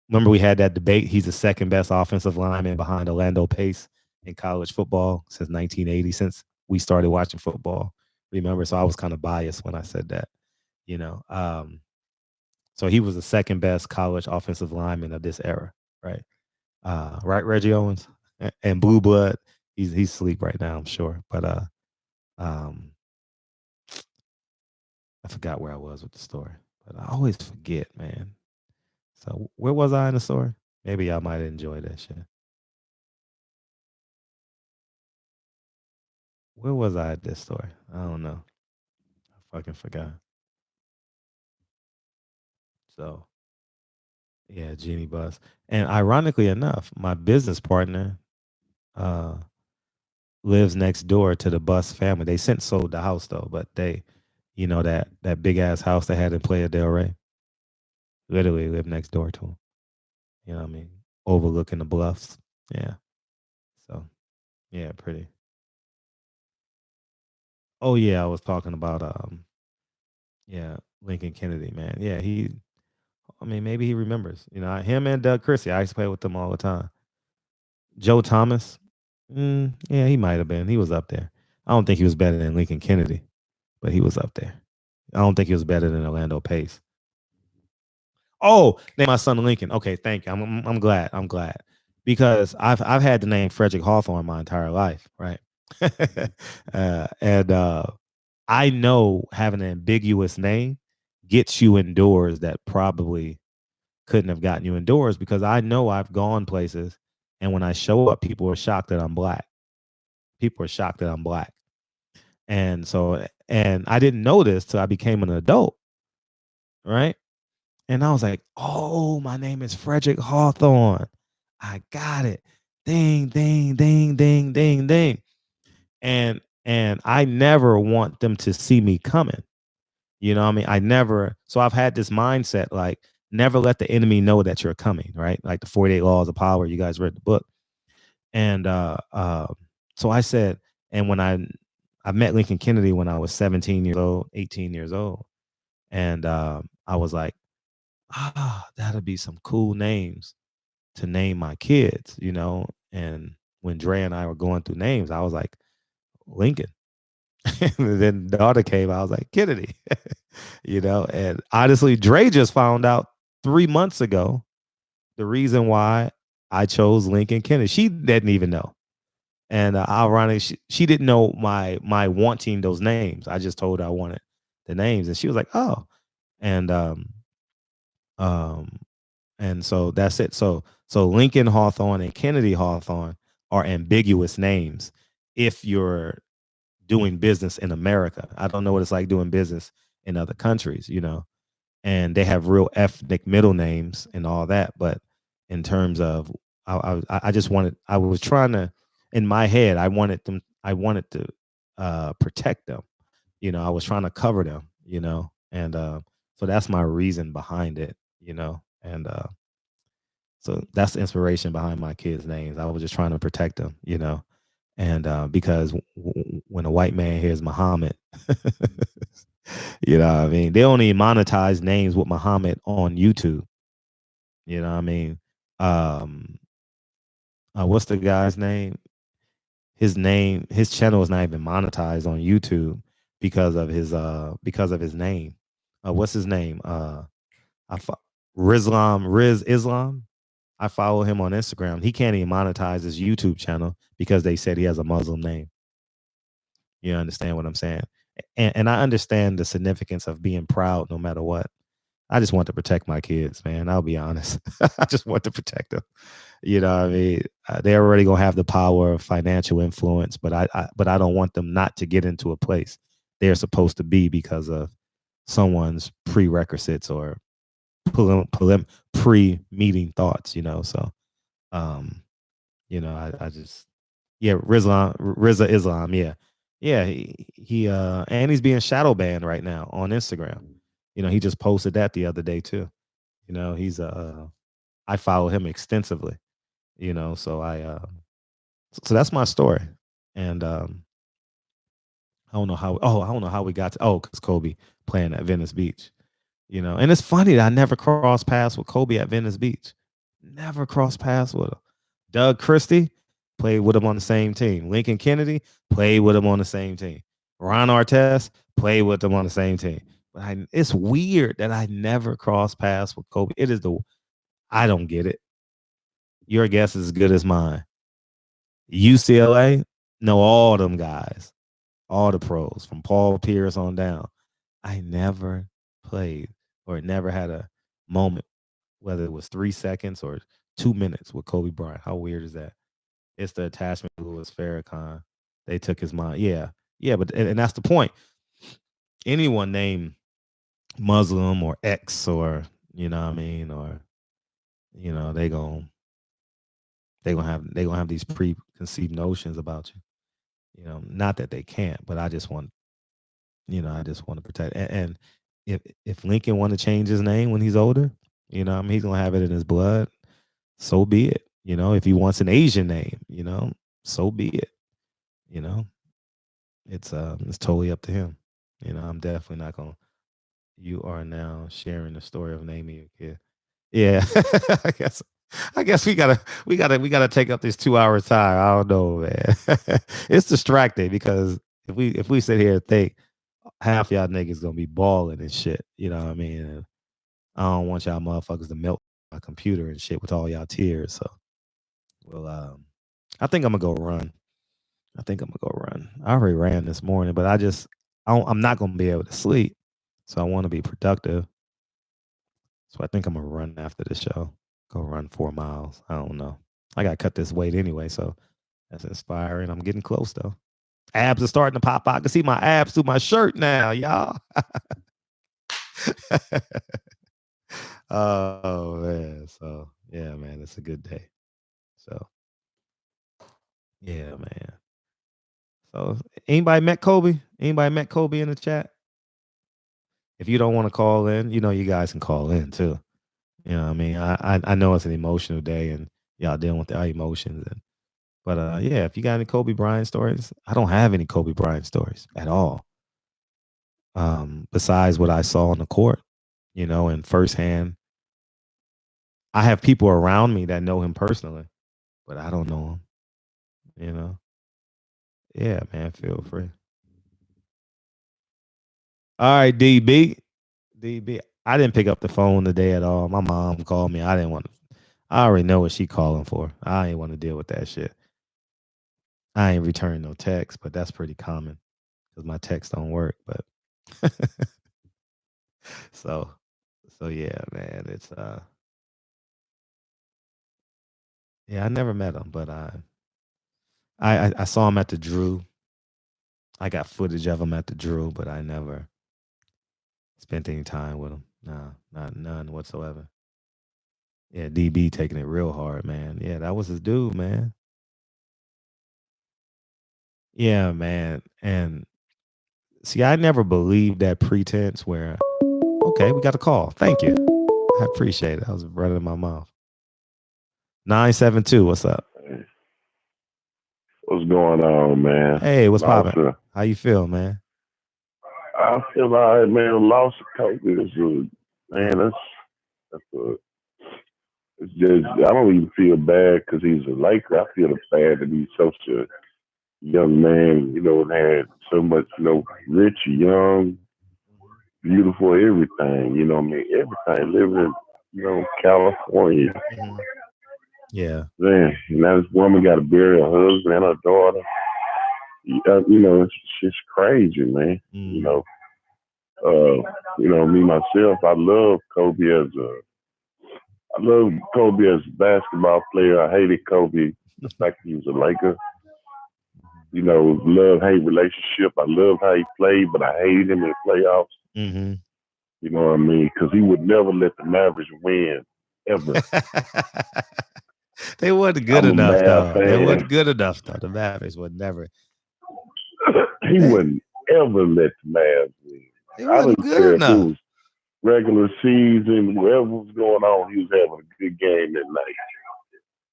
remember we had that debate. He's the second best offensive lineman behind Orlando Pace in college football since 1980, since we started watching football. Remember? So I was kind of biased when I said that, you know. So he was the second best college offensive lineman of this era, right? Right, Reggie Owens? And Blue Blood, he's asleep right now, I'm sure. But I forgot where I was with the story. But I always forget, man. So where was I in the story? Maybe y'all might enjoy that shit. Where was I at this story? I don't know. I fucking forgot. So yeah, Genie Bus. And ironically enough, my business partner lives next door to the Bus family. They since sold the house though, but they, you know, that big ass house they had in Playa del Rey, literally live next door to them. You know what I mean? Overlooking the bluffs. Yeah. So yeah, pretty. Oh yeah, I was talking about Lincoln Kennedy, man. Yeah, maybe he remembers. You know, him and Doug Christie, I used to play with them all the time. Joe Thomas, yeah, he might have been. He was up there. I don't think he was better than Lincoln Kennedy, but he was up there. I don't think he was better than Orlando Pace. Oh, name my son Lincoln. Okay, thank you. I'm glad. I'm glad because I've had the name Frederick Hawthorne my entire life, right? And I know having an ambiguous name gets you indoors that probably couldn't have gotten you indoors, because I know I've gone places and when I show up, people are shocked that I'm black. People are shocked that I'm black. And I didn't know this till I became an adult, right? And I was like, oh, my name is Frederick Hawthorne. I got it. Ding, ding, ding, ding, ding, ding. And I never want them to see me coming. You know what I mean? I've had this mindset, like, never let the enemy know that you're coming, right? Like the 48 Laws of Power, you guys read the book. And so I said, and when I met Lincoln Kennedy when I was 17 years old, 18 years old. And I was like, that'll be some cool names to name my kids, you know. And when Dre and I were going through names, I was like, Lincoln. And then daughter came, I was like, Kennedy. You know, and honestly, Dre just found out 3 months ago the reason why I chose Lincoln Kennedy. She didn't even know. And ironic, she didn't know my wanting those names. I just told her I wanted the names, and she was like, "Oh," and um, and so that's it. So Lincoln Hawthorne and Kennedy Hawthorne are ambiguous names if you're doing business in America. I don't know what it's like doing business in other countries, you know, and they have real ethnic middle names and all that. But in terms of, I just wanted, I was trying to, in my head, I wanted to protect them. You know, I was trying to cover them, you know, and so that's my reason behind it, you know, and so that's the inspiration behind my kids' names. I was just trying to protect them, you know, and because when a white man hears Muhammad, you know what I mean? They only monetize names with Muhammad on YouTube. You know what I mean? Um, what's the guy's name? His channel is not even monetized on YouTube because of his name. What's his name? I fo- Riz Islam. I follow him on Instagram. He can't even monetize his YouTube channel because they said he has a Muslim name. You understand what I'm saying? And I understand the significance of being proud no matter what. I just want to protect my kids, man. I'll be honest. I just want to protect them. You know what I mean? They're already gonna have the power of financial influence, but I don't want them not to get into a place they're supposed to be because of someone's prerequisites or pre-meeting thoughts, you know. So you know, I just Riza Islam, yeah. Yeah, he and he's being shadow banned right now on Instagram. You know, he just posted that the other day too. You know, he's I follow him extensively, you know, so so that's my story. And I don't know how we got to cuz Kobe playing at Venice Beach. You know, and it's funny that I never crossed paths with Kobe at Venice Beach. Never crossed paths with him. Doug Christie played with him on the same team. Lincoln Kennedy played with him on the same team. Ron Artest played with him on the same team. But it's weird that I never crossed paths with Kobe. I don't get it. Your guess is as good as mine. UCLA know all them guys, all the pros from Paul Pierce on down. I never played or never had a moment, whether it was 3 seconds or 2 minutes with Kobe Bryant. How weird is that? It's the attachment to Louis Farrakhan. They took his mind. Yeah. Yeah, but and that's the point. Anyone named Muslim or X or, you know what I mean, or you know, they gonna have these preconceived notions about you. You know, not that they can't, but I just want to protect. And if Lincoln want to change his name when he's older, you know, I mean, he's gonna have it in his blood. So be it. You know, if he wants an Asian name, you know, so be it. You know, it's totally up to him. You know, I'm definitely not gonna. You are now sharing the story of naming your kid. Yeah, I guess. I guess we gotta take up this 2 hour time. I don't know, man. It's distracting because if we sit here and think half y'all niggas gonna be balling and shit, you know what I mean? And I don't want y'all motherfuckers to melt my computer and shit with all y'all tears. So, well, I think I'm gonna go run. I think I'm gonna go run. I already ran this morning, but I'm not gonna be able to sleep. So I want to be productive. So I think I'm gonna run after the show. Go run 4 miles. I don't know. I gotta cut this weight anyway, so that's inspiring. I'm getting close though. Abs are starting to pop out. I can see my abs through my shirt now, y'all. Oh man. So yeah, man, it's a good day. So yeah, man. So anybody met Kobe? Anybody met Kobe in the chat? If you don't want to call in, you know you guys can call in too. You know what I mean? I know it's an emotional day and y'all dealing with our emotions but yeah, if you got any Kobe Bryant stories, I don't have any Kobe Bryant stories at all. Besides what I saw on the court, you know, and firsthand I have people around me that know him personally, but I don't know him. You know? Yeah, man, feel free. All right, DB. I didn't pick up the phone today at all. My mom called me. I didn't want to. I already know what she calling for. I ain't want to deal with that shit. I ain't returning no text, but that's pretty common because my text don't work. But so yeah, man. It's yeah, I never met him, but I saw him at the Drew. I got footage of him at the Drew, but I never spent any time with him. Nah, none whatsoever. Yeah, DB taking it real hard, man. Yeah, that was his dude, man. Yeah, man. And see, I never believed that pretense where, okay, we got a call. Thank you. I appreciate it. I was running my mouth. 972, what's up? What's going on, man? Hey, what's poppin'? How you feel, man? I feel like, man, loss of Kobe is man, it's just, I don't even feel bad because he's a Laker. I feel bad that he's such a young man, you know, and had so much, you know, rich, young, beautiful, everything, you know what I mean? Everything, living in, you know, California. Mm-hmm. Yeah. Man, now this woman got to bury her husband and her daughter. You know, it's just crazy, man. You know, me myself, I love Kobe as a basketball player. I hated Kobe, the fact he was a Laker. You know, love-hate relationship. I love how he played, but I hated him in the playoffs. Mm-hmm. You know what I mean? Because he would never let the Mavericks win, ever. They wasn't good enough, though. They wasn't good enough, though. The Mavericks would never. He wouldn't ever let the Mavs win. They wasn't good enough. If it was regular season, whatever was going on, he was having a good game that night.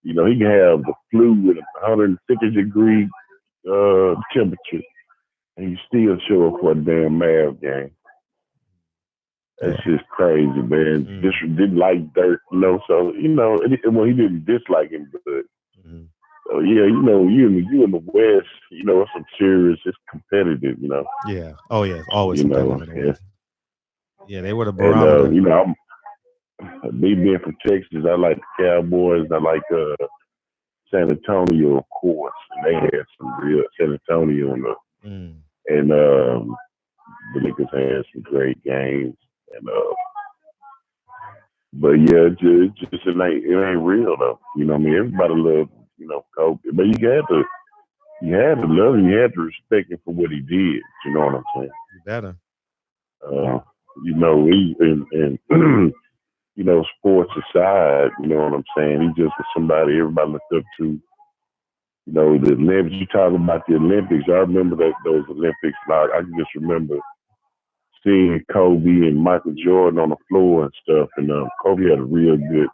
You know, he can have the flu with 150-degree temperature, and he still show up for a damn Mav game. That's just crazy, man. Just didn't like Dirk, you know. So he didn't dislike him, but so yeah, you know, you in the West, you know, it's some serious, it's competitive, you know. Yeah. Oh yeah, it's always you competitive know, in the West. Yeah, they were the barometer. And, you know, me being from Texas, I like the Cowboys. I like San Antonio, of course. And they had some real San Antonio and the Lakers had some great games. And but yeah, it ain't real though. You know what I mean? Everybody loved, you know, Kobe, but you had to love him. You had to respect him for what he did. You know what I'm saying? You better. You know, and you know, sports aside, you know what I'm saying? He just was somebody everybody looked up to. You know, the Olympics. You talk about the Olympics. I remember those Olympics. Like I can just remember seeing Kobe and Michael Jordan on the floor and stuff. And Kobe had a real good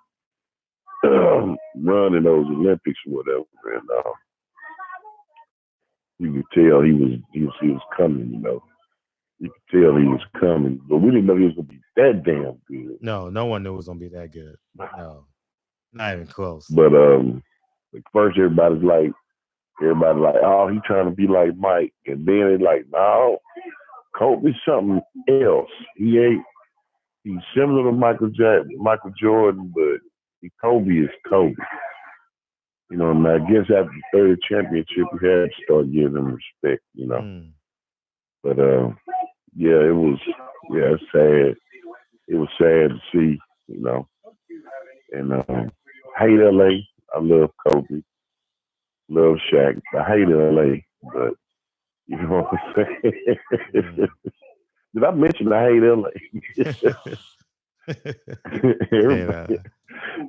run in those Olympics or whatever. And you could tell he was coming. You know, you could tell he was coming, but we didn't know he was gonna be that damn good. No one knew it was gonna be that good. No, not even close. But first everybody's like, oh, he trying to be like Mike, and then they like, no, Kobe's something else. He's similar to Michael Jordan, but Kobe is Kobe. You know, and I guess after the third championship, we had to start giving him respect. You know, but yeah, it's sad. It was sad to see, you know, and hate LA. I love Kobe, love Shaq. I hate LA, but you know what I'm saying. Did I mention I hate LA?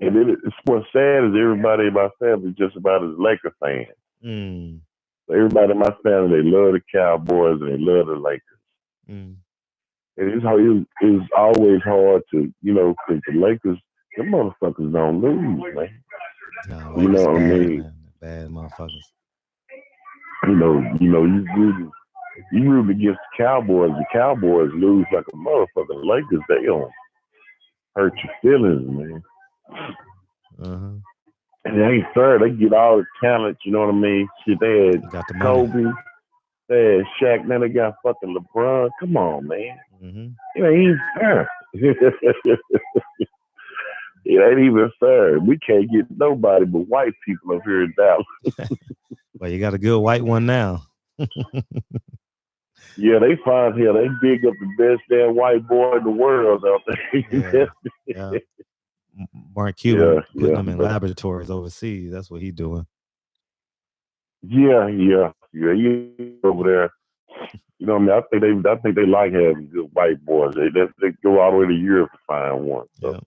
And then it's what's sad is everybody in my family just about as Laker fan. So everybody in my family, they love the Cowboys and they love the Lakers. And it's always hard to, you know, because the Lakers, the motherfuckers don't lose, man. No, you know what I mean? Man. Bad motherfuckers. You root against the Cowboys. The Cowboys lose like a motherfucker. The Lakers, they don't hurt your feelings, man. And they ain't fair. They get all the talent, you know what I mean? Shit, they had got the Kobe, they had Shaq, now they got fucking LeBron. Come on, man. It ain't fair. It ain't even fair. We can't get nobody but white people up here in Dallas. Well, you got a good white one now. Yeah, they find here. They big up the best damn white boy in the world out there. Yeah. Mark Cuban putting them in laboratories overseas. That's what he's doing. Yeah. He over there. You know what I mean? I think they like having good white boys. They go all the way to Europe to find one. So. Yeah.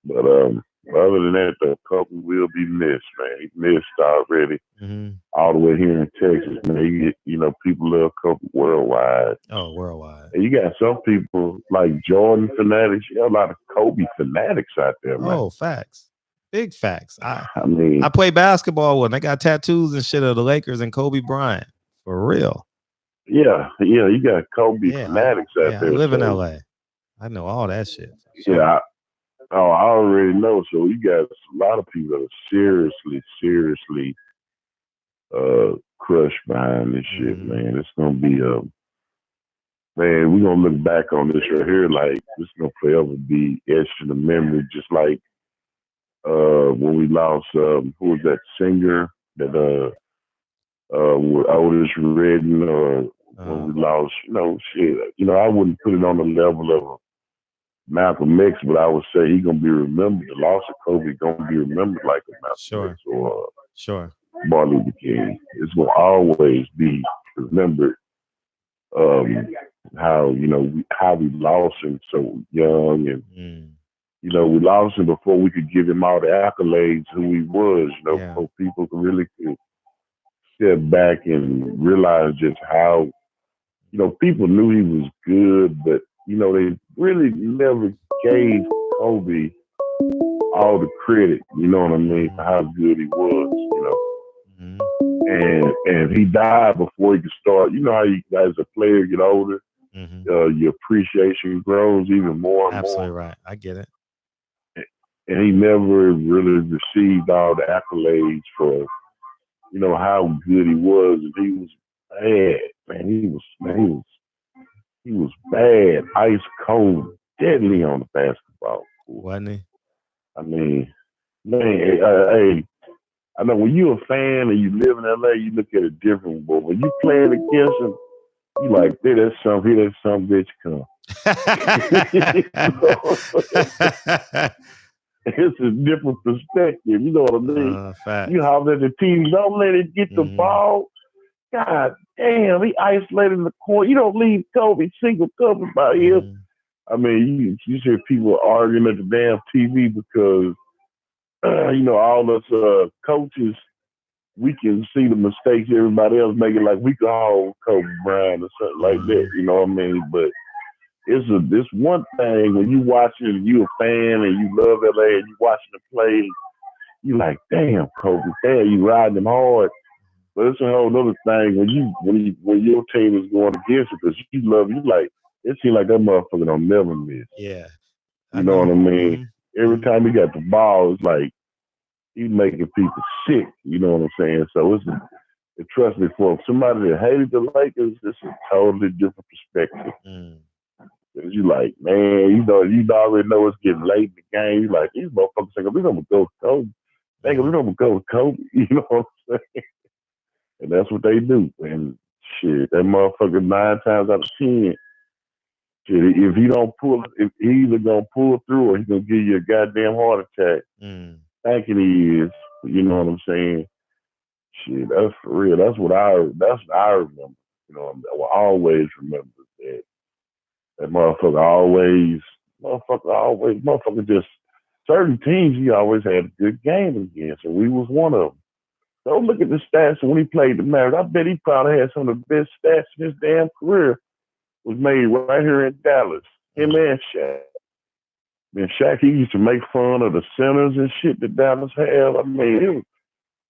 But other than that, the Kobe will be missed, man. He's missed already. All the way here in Texas, man. People love Kobe worldwide. Oh, worldwide. And you got some people like Jordan fanatics. You got a lot of Kobe fanatics out there, man. Oh, facts. Big facts. I mean, I play basketball with them. They got tattoos and shit of the Lakers and Kobe Bryant. For real. Yeah. You got Kobe fanatics out there. I live in LA. I know all that shit. Sure. Yeah. I already know. So you got a lot of people that are seriously crushed behind this shit, man. It's gonna be man, we're gonna look back on this right here like it's gonna forever be etched in the memory, just like when we lost who was that singer that with Otis Redding, when we lost, shit. I wouldn't put it on the level of Malcolm X, but I would say he's gonna be remembered. The loss of Kobe gonna be remembered like a Malcolm X or Martin Luther King. It's gonna always be remembered. How we lost him so young, and we lost him before we could give him all the accolades who he was. Before people really could step back and realize just how people knew he was good, but they really never gave Kobe all the credit, you know what I mean, for how good he was, And he died before he could start. You know how you guys, as a player, get older, your appreciation grows even more and Absolutely more. right. I get it. And he never really received all the accolades for, how good he was. And he was bad, man. He was bad, ice cold, deadly on the basketball court. Wasn't he? I mean, man, hey, I know when you're a fan and you live in LA, you look at it different. But when you playing against him, you like, there's some bitch come. It's a different perspective. You know what I mean? You holler at the team, don't let it get the ball. God damn, he isolated in the court. You don't leave Kobe single covered by him. I mean, you hear people arguing at the damn TV because, all us coaches, we can see the mistakes everybody else making, like we can hold Kobe Bryant or something like that. You know what I mean? But it's one thing when you watching, you a fan and you love LA and you watching the play, you like, damn, Kobe, damn, you riding him hard. But it's a whole other thing when your team is going against it because you love, you like, it seems like that motherfucker don't never miss. Yeah. You know what I mean? Every time he got the ball, it's like he's making people sick. You know what I'm saying? So trust me, for somebody that hated the Lakers, it's a totally different perspective. Cause you like, man, you already know it's getting late in the game. You like, these motherfuckers think we're gonna go with Kobe. We're gonna go with Kobe. You know what I'm saying? And that's what they do. And shit, that motherfucker 9 times out of 10, shit, if he either gonna pull through or he's gonna give you a goddamn heart attack. Thinking he is, you know what I'm saying? Shit, that's for real. That's what I remember. You know, I will always remember that motherfucker just certain teams he always had a good game against, and we was one of them. So look at the stats when he played the Mavericks. I bet he probably had some of the best stats in his damn career was made right here in Dallas. Him and Shaq. Man, Shaq, he used to make fun of the centers and shit that Dallas had. I mean,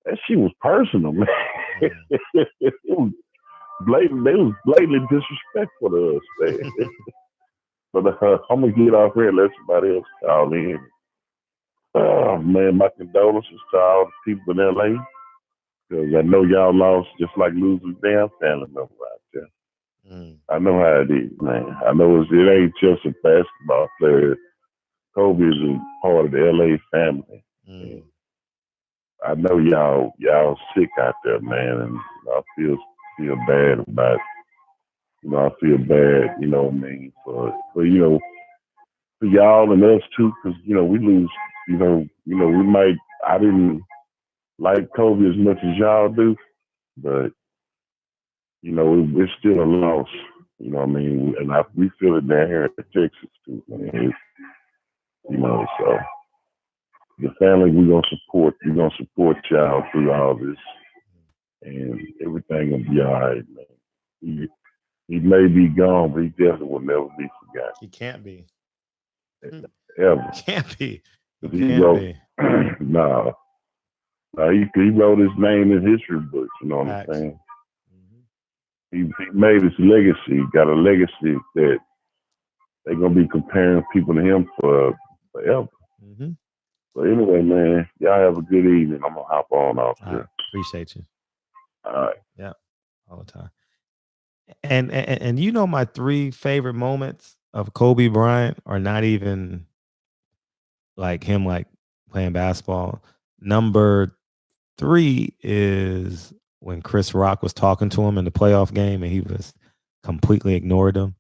that shit was personal, man. It was blatant. They was blatantly disrespectful to us, man. But I'm gonna get off here and let somebody else call in. Oh man, my condolences to all the people in LA. Because I know y'all lost just like losing a damn family member out there. I know how it is, man. I know it ain't just a basketball player. Kobe is a part of the LA family. I know y'all sick out there, man, and I feel bad about. I feel bad. You know what I mean for for y'all and us too, because we lose. We might. I didn't like Kobe as much as y'all do, but it's still a loss. You know what I mean? And we feel it down here in Texas too, man. So the family we're gonna support. We're gonna support y'all through all this, and everything gonna be all right, man. He may be gone, but he definitely will never be forgotten. He can't be. Ever. Can't be. He wrote, nah. He wrote his name in history books. You know what I'm saying? He made his legacy. He got a legacy that they're gonna be comparing people to him forever. So anyway, man, y'all have a good evening. I'm gonna hop on off here. Appreciate you. All right. Yeah, all the time. And my 3 favorite moments of Kobe Bryant are not even like him like playing basketball. Number 3 is when Chris Rock was talking to him in the playoff game and he was completely ignored him.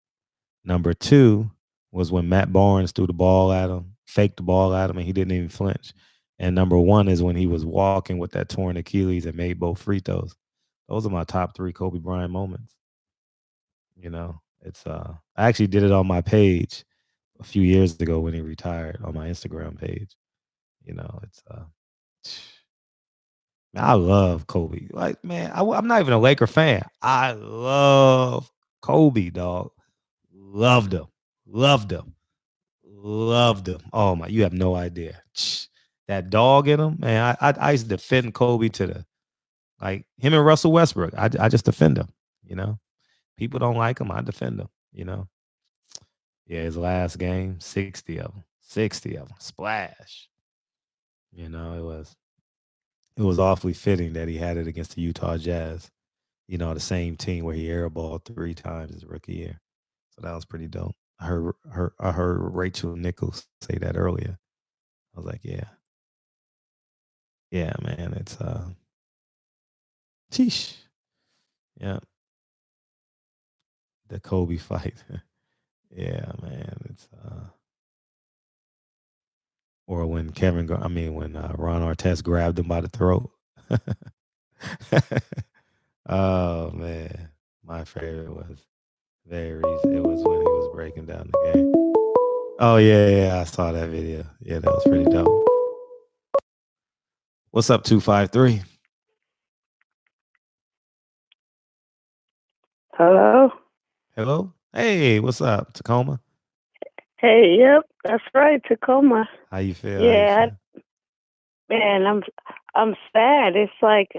Number 2 was when Matt Barnes threw the ball at him, faked the ball at him, and he didn't even flinch. And number 1 is when he was walking with that torn Achilles and made both free throws. Those are my top 3 Kobe Bryant moments. It's I actually did it on my page a few years ago when he retired on my Instagram page. It's I love Kobe. Like, man, I'm not even a Laker fan. I love Kobe, dog. Loved him. Oh my, you have no idea. That dog in him, man. I used to defend Kobe to him and Russell Westbrook. I just defend him. People don't like him. I defend him. Yeah, his last game, 60 of them. 60 of them. Splash. It was awfully fitting that he had it against the Utah Jazz. The same team where he airballed 3 times his rookie year. So that was pretty dope. I heard Rachel Nichols say that earlier. I was like, yeah. Yeah, man. It's sheesh. Yeah. The Kobe fight. Yeah, man. It's or when when Ron Artest grabbed him by the throat. Oh man. My favorite was very easy. It was when he was breaking down the game. Oh yeah, I saw that video. Yeah, that was pretty dope. What's up, 253? Hello? Hello? Hey, what's up, Tacoma? Hey, yep, that's right, Tacoma. How you feel? Yeah, man, I'm sad. It's like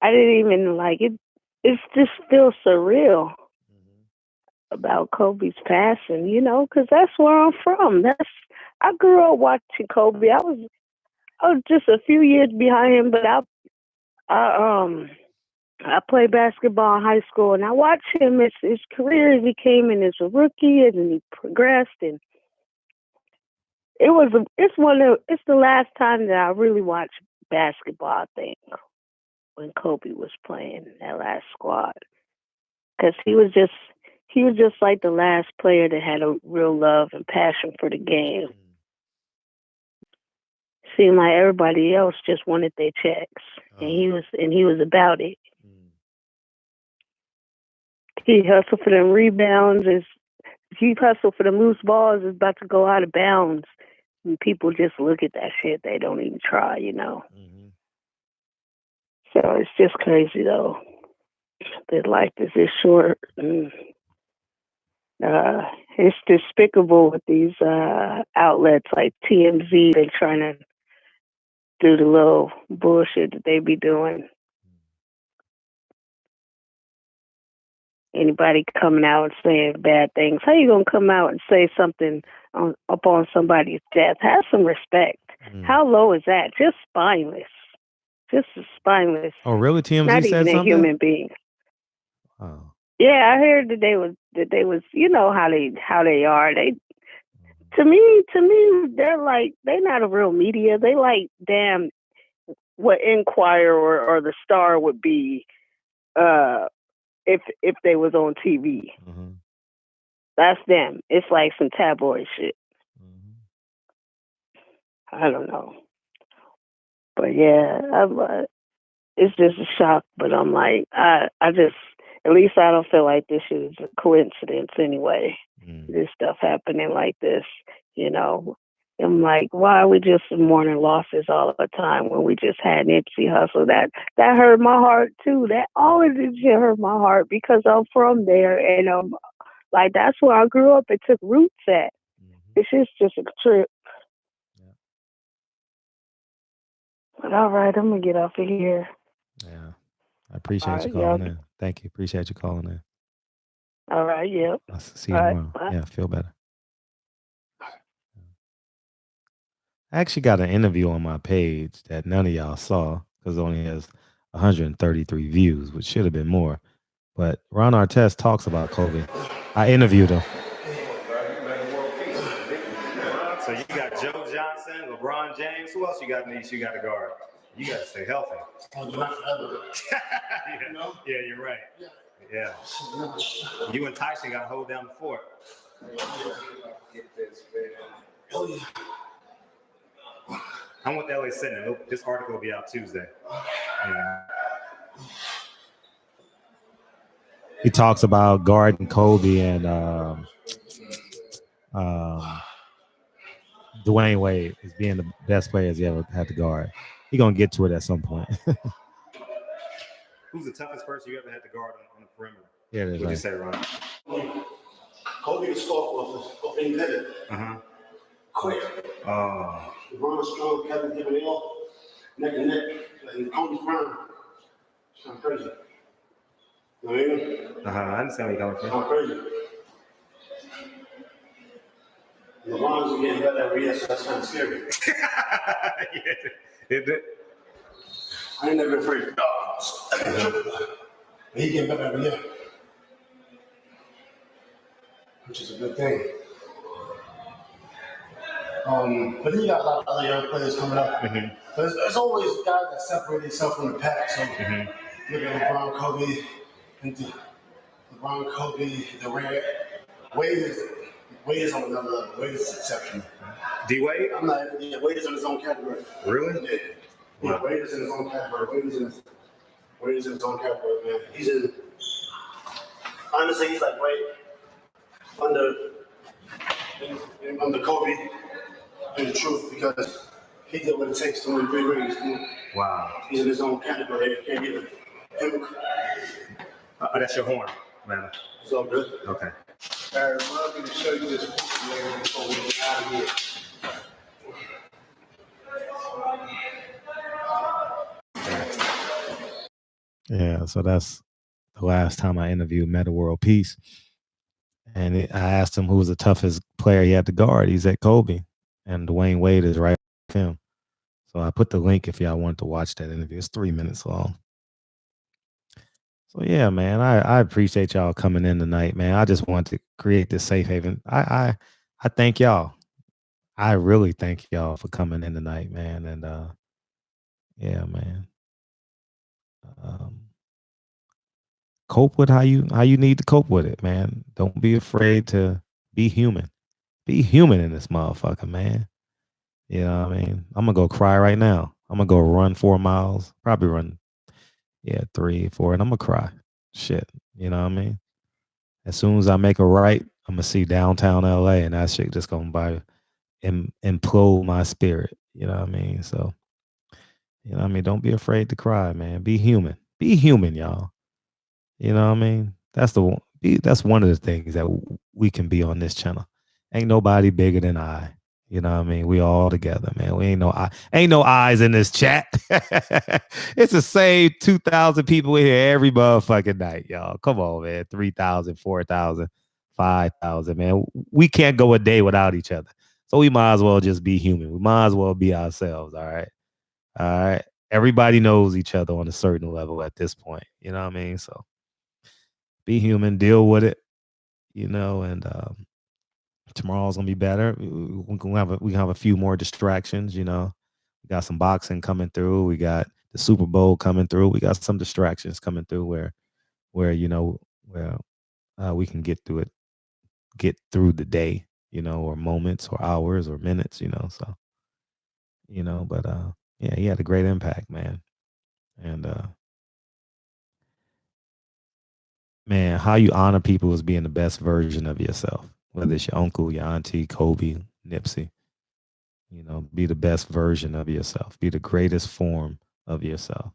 I didn't even like it. It's just still surreal about Kobe's passing, because that's where I'm from. I grew up watching Kobe. I was just a few years behind him, but I played basketball in high school, and I watched him his career as he came in as a rookie, and he progressed, and it's the last time that I really watched basketball, I think, when Kobe was playing that last squad, because he was just like the last player that had a real love and passion for the game. Seemed like everybody else just wanted their checks, and he was about it. He hustled for them rebounds. He hustled for them loose balls. Is about to go out of bounds, and people just look at that shit. They don't even try, So it's just crazy, though, that life is this short. And, it's despicable with these outlets like TMZ. They're trying to do the little bullshit that they be doing. Anybody coming out and saying bad things, how you gonna come out and say something up on somebody's death? Have some respect. How low is that? Just spineless. Just spineless. Oh, really? TMZ Not said even something? a human being. Oh. Yeah, I heard that they was you know how they are. They to me they're not a real media. They like damn what Inquirer or the Star would be if they was on TV. Mm-hmm. That's them. It's like some tabloid shit. I don't know. But yeah, it's just a shock. But I'm like, I just, at least I don't feel like this is a coincidence anyway. This stuff happening like this, you know. I'm like, why are we just mourning losses all the time when we just had Nipsey Hussle? That hurt my heart too. That always hurt my heart because I'm from there and like that's where I grew up and took roots at. It's just a trip. But all right, I'm gonna get off of here. Yeah, I appreciate you calling in. Thank you. Appreciate you calling in. All right. Yep. I'll see you tomorrow. Bye. Yeah, feel better. I actually got an interview on my page that none of y'all saw because it only has 133 views, which should have been more. But Ron Artest talks about Kobe. I interviewed him. So you got Joe Johnson, LeBron James. Who else you got in these? You got to guard. You got to stay healthy. Yeah, you're right. Yeah. You and Tyson got to hold down the fort. I'm with LA Sentinel. This article will be out Tuesday. Yeah. He talks about guarding Kobe and Dwayne Wade as being the best players he ever had to guard. He's going to get to it at some point. Who's the toughest person you ever had to guard on the perimeter? Yeah, What'd you say, Ron? Kobe was off independent. Quick. LeBron strong, Kevin giving it all. Neck and neck. Like Kobe's prime. It's kind of crazy. You know what I mean? I understand where you're coming from. It's kind of crazy. LeBron's getting better every year, so that's kind of scary. Yeah. I ain't never been afraid of dogs. But he getting better every year. Which is a good thing. But then you got a lot of other young players coming up. But there's always guys that separate themselves from the pack. So look at LeBron, Kobe, Durant. Wade is on another level. Wade is exceptional. D-Wade? Wade is in his own category. Really? Yeah, Wade is in his own category. Wade is in his own category, man. Honestly, he's like right under Kobe in the truth because he did what it takes to win 3 rings. Wow. He's in his own category. Can't get him. That's your horn, man. It's all good. Okay. All right, well, I'm going to show you this later before we get out of here. Yeah, so that's the last time I interviewed Metta World Peace. And I asked him who was the toughest player he had to guard. He said Kobe. And Dwayne Wade is right with him. So I put the link if y'all wanted to watch that interview. It's 3 minutes long. So yeah, man, I appreciate y'all coming in tonight, man. I just want to create this safe haven. I thank y'all. I really thank y'all for coming in tonight, man. And yeah, man. Cope with how you need to cope with it, man. Don't be afraid to be human. Be human in this motherfucker, man. You know what I mean? I'm gonna go cry right now. I'm gonna go run 4 miles. Probably run 3, 4, and I'm gonna cry. Shit. You know what I mean? As soon as I make a right, I'm gonna see downtown LA and that shit just gonna implode my spirit. You know what I mean? So, you know what I mean? Don't be afraid to cry, man. Be human. Be human, y'all. You know what I mean? That's one of the things that we can be on this channel. Ain't nobody bigger than I. You know what I mean? We all together, man. We ain't no eyes in this chat. It's the same 2,000 people in here every motherfucking night, y'all. Come on, man. 3,000, 4,000, 5,000, man. We can't go a day without each other. So we might as well just be human. We might as well be ourselves. All right. All right. Everybody knows each other on a certain level at this point. You know what I mean? So be human, deal with it, and tomorrow's gonna be better. We can have a few more distractions, We got some boxing coming through. We got the Super Bowl coming through. We got some distractions coming through where we can get through the day, or moments or hours or minutes, So, but yeah, he had a great impact, man. And man, how you honor people as being the best version of yourself, whether it's your uncle, your auntie, Kobe, Nipsey. Be the best version of yourself. Be the greatest form of yourself.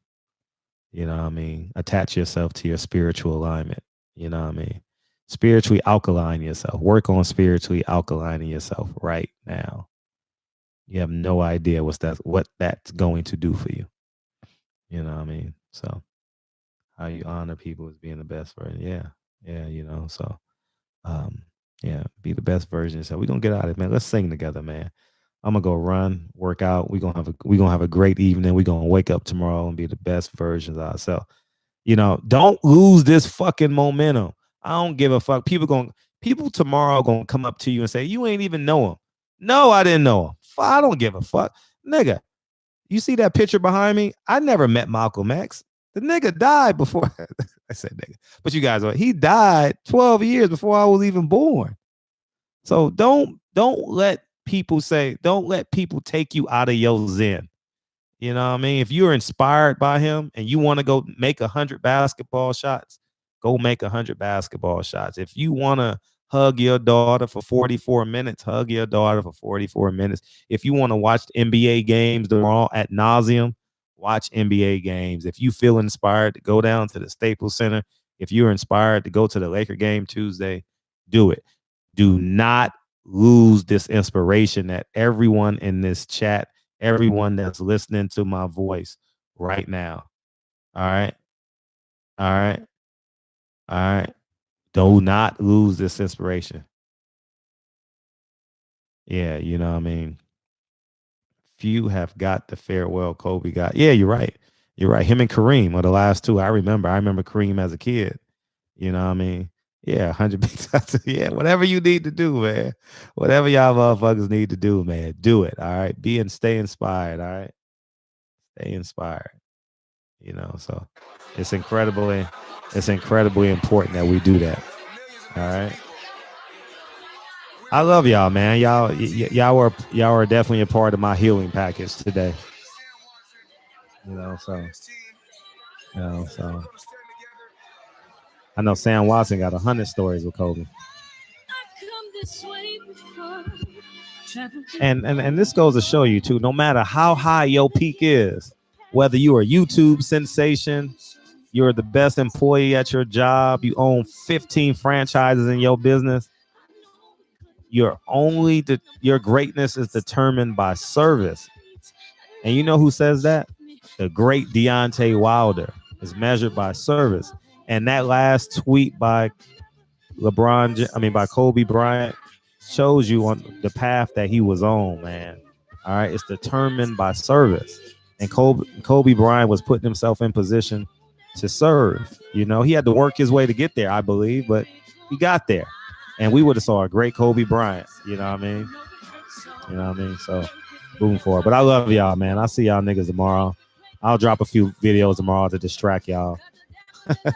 You know what I mean? Attach yourself to your spiritual alignment. You know what I mean? Spiritually alkaline yourself. Work on spiritually alkalining yourself right now. You have no idea what that's going to do for you. You know what I mean? So how you honor people as being the best version. Yeah. Yeah, so yeah, be the best version. So we're gonna get out of it, man. Let's sing together, man. I'm gonna go run, work out. We're gonna have a great evening. We're gonna wake up tomorrow and be the best versions of ourselves. Don't lose this fucking momentum. I don't give a fuck. People tomorrow gonna come up to you and say, you ain't even know him. No, I didn't know him. I don't give a fuck. Nigga, you see that picture behind me? I never met Malcolm X. The nigga died before. I said nigga. But you guys, he died 12 years before I was even born. So don't let people take you out of your zen. You know what I mean? If you're inspired by him and you want to go make 100 basketball shots, go make 100 basketball shots. If you want to hug your daughter for 44 minutes, hug your daughter for 44 minutes. If you want to watch NBA games tomorrow ad nauseum, watch NBA games. If you feel inspired to go down to the Staples Center, if you're inspired to go to the Laker game Tuesday, do it. Do not lose this inspiration that everyone in this chat, everyone that's listening to my voice right now. All right. All right. All right. Do not lose this inspiration. Yeah, you know what I mean? Few have got the farewell Kobe got. Yeah, you're right. You're right. Him and Kareem are the last two I remember. I remember Kareem as a kid. You know what I mean? Yeah, 100 big shots. Yeah, whatever you need to do, man. Whatever y'all motherfuckers need to do, man. Do it. All right. Stay inspired. All right. Stay inspired. So it's incredibly important that we do that. All right. I love y'all, man. Y'all are definitely a part of my healing package today. So I know Sam Watson got 100 stories with Kobe. And this goes to show you too, no matter how high your peak is, whether you are a YouTube sensation, you're the best employee at your job, you own 15 franchises in your business, your greatness is determined by service. And you know who says that? The great Deontay Wilder is measured by service. And that last tweet by Kobe Bryant shows you on the path that he was on, man. All right. It's determined by service. And Kobe Bryant was putting himself in position to serve. He had to work his way to get there, I believe, but he got there. And we would have saw a great Kobe Bryant. You know what I mean? So moving forward. But I love y'all, man. I'll see y'all niggas tomorrow. I'll drop a few videos tomorrow to distract y'all.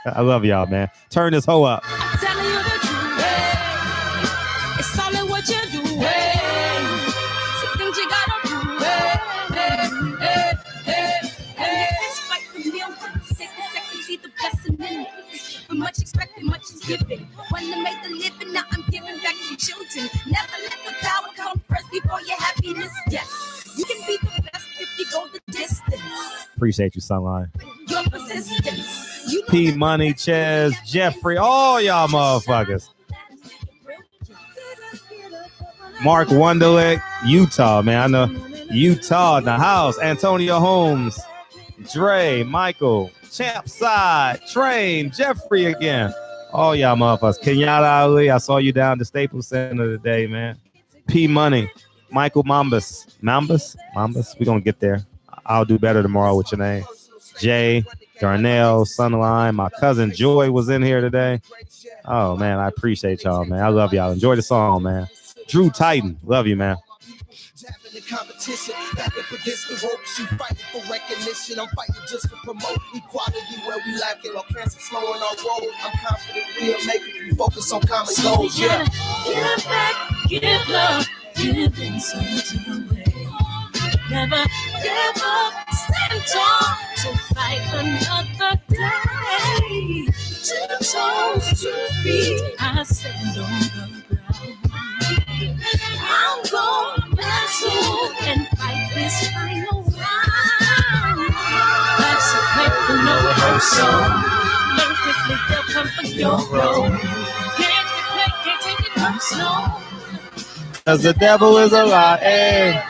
I love y'all, man. Turn this hoe up. I'm telling you the truth. It's all in what you do. So things you gotta do. Fight the millions. Take a second, see the blessing in it. But much expected, much is given. When I make the living, now I'm giving back to children. Never let the power come first before your happiness. Yes, you can be the best if you go the distance. Appreciate you, Sunline. Your persistence. P Money, Chaz, Jeffrey, all y'all motherfuckers. Mark Wonderlick, Utah, man. I know Utah in the house. Antonio Holmes, Dre, Michael, Champside, Train, Jeffrey again. All y'all motherfuckers. Kenyatta Ali, I saw you down the Staples Center today, man. P Money, Michael Mambas. We're gonna get there. I'll do better tomorrow with your name. Jay, Darnell, Sunline. My cousin Joy was in here today. Oh man, I appreciate y'all, man. I love y'all. Enjoy the song, man. Drew Titan, love you, man. The competition back up against the ropes, you fighting for recognition. I'm fighting just to promote equality where we lacking or cancer slowing our road. I'm confident we'll make it. We focus on common goals. Yeah. Give back, give love, give something away. Never give up, stand tall to fight another day. 2 toes, 2 feet, I stand on the ground. I'm going back soon and fight this final round. Life's a quick and no rehearsal. Learn quickly, they'll come for your role. Can't take it personal. Cause the devil is a lie. Hey.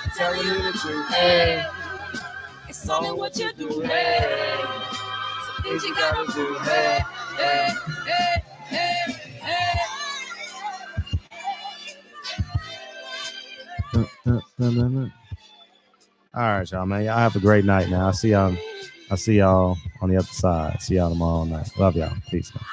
I'm telling you the truth. Hey. It's only what you do. Hey. Some things you gotta do. Hey, hey, hey, hey, hey. All right, y'all, man. Y'all have a great night now. I'll see y'all on the other side. See y'all tomorrow night. Love y'all. Peace, man.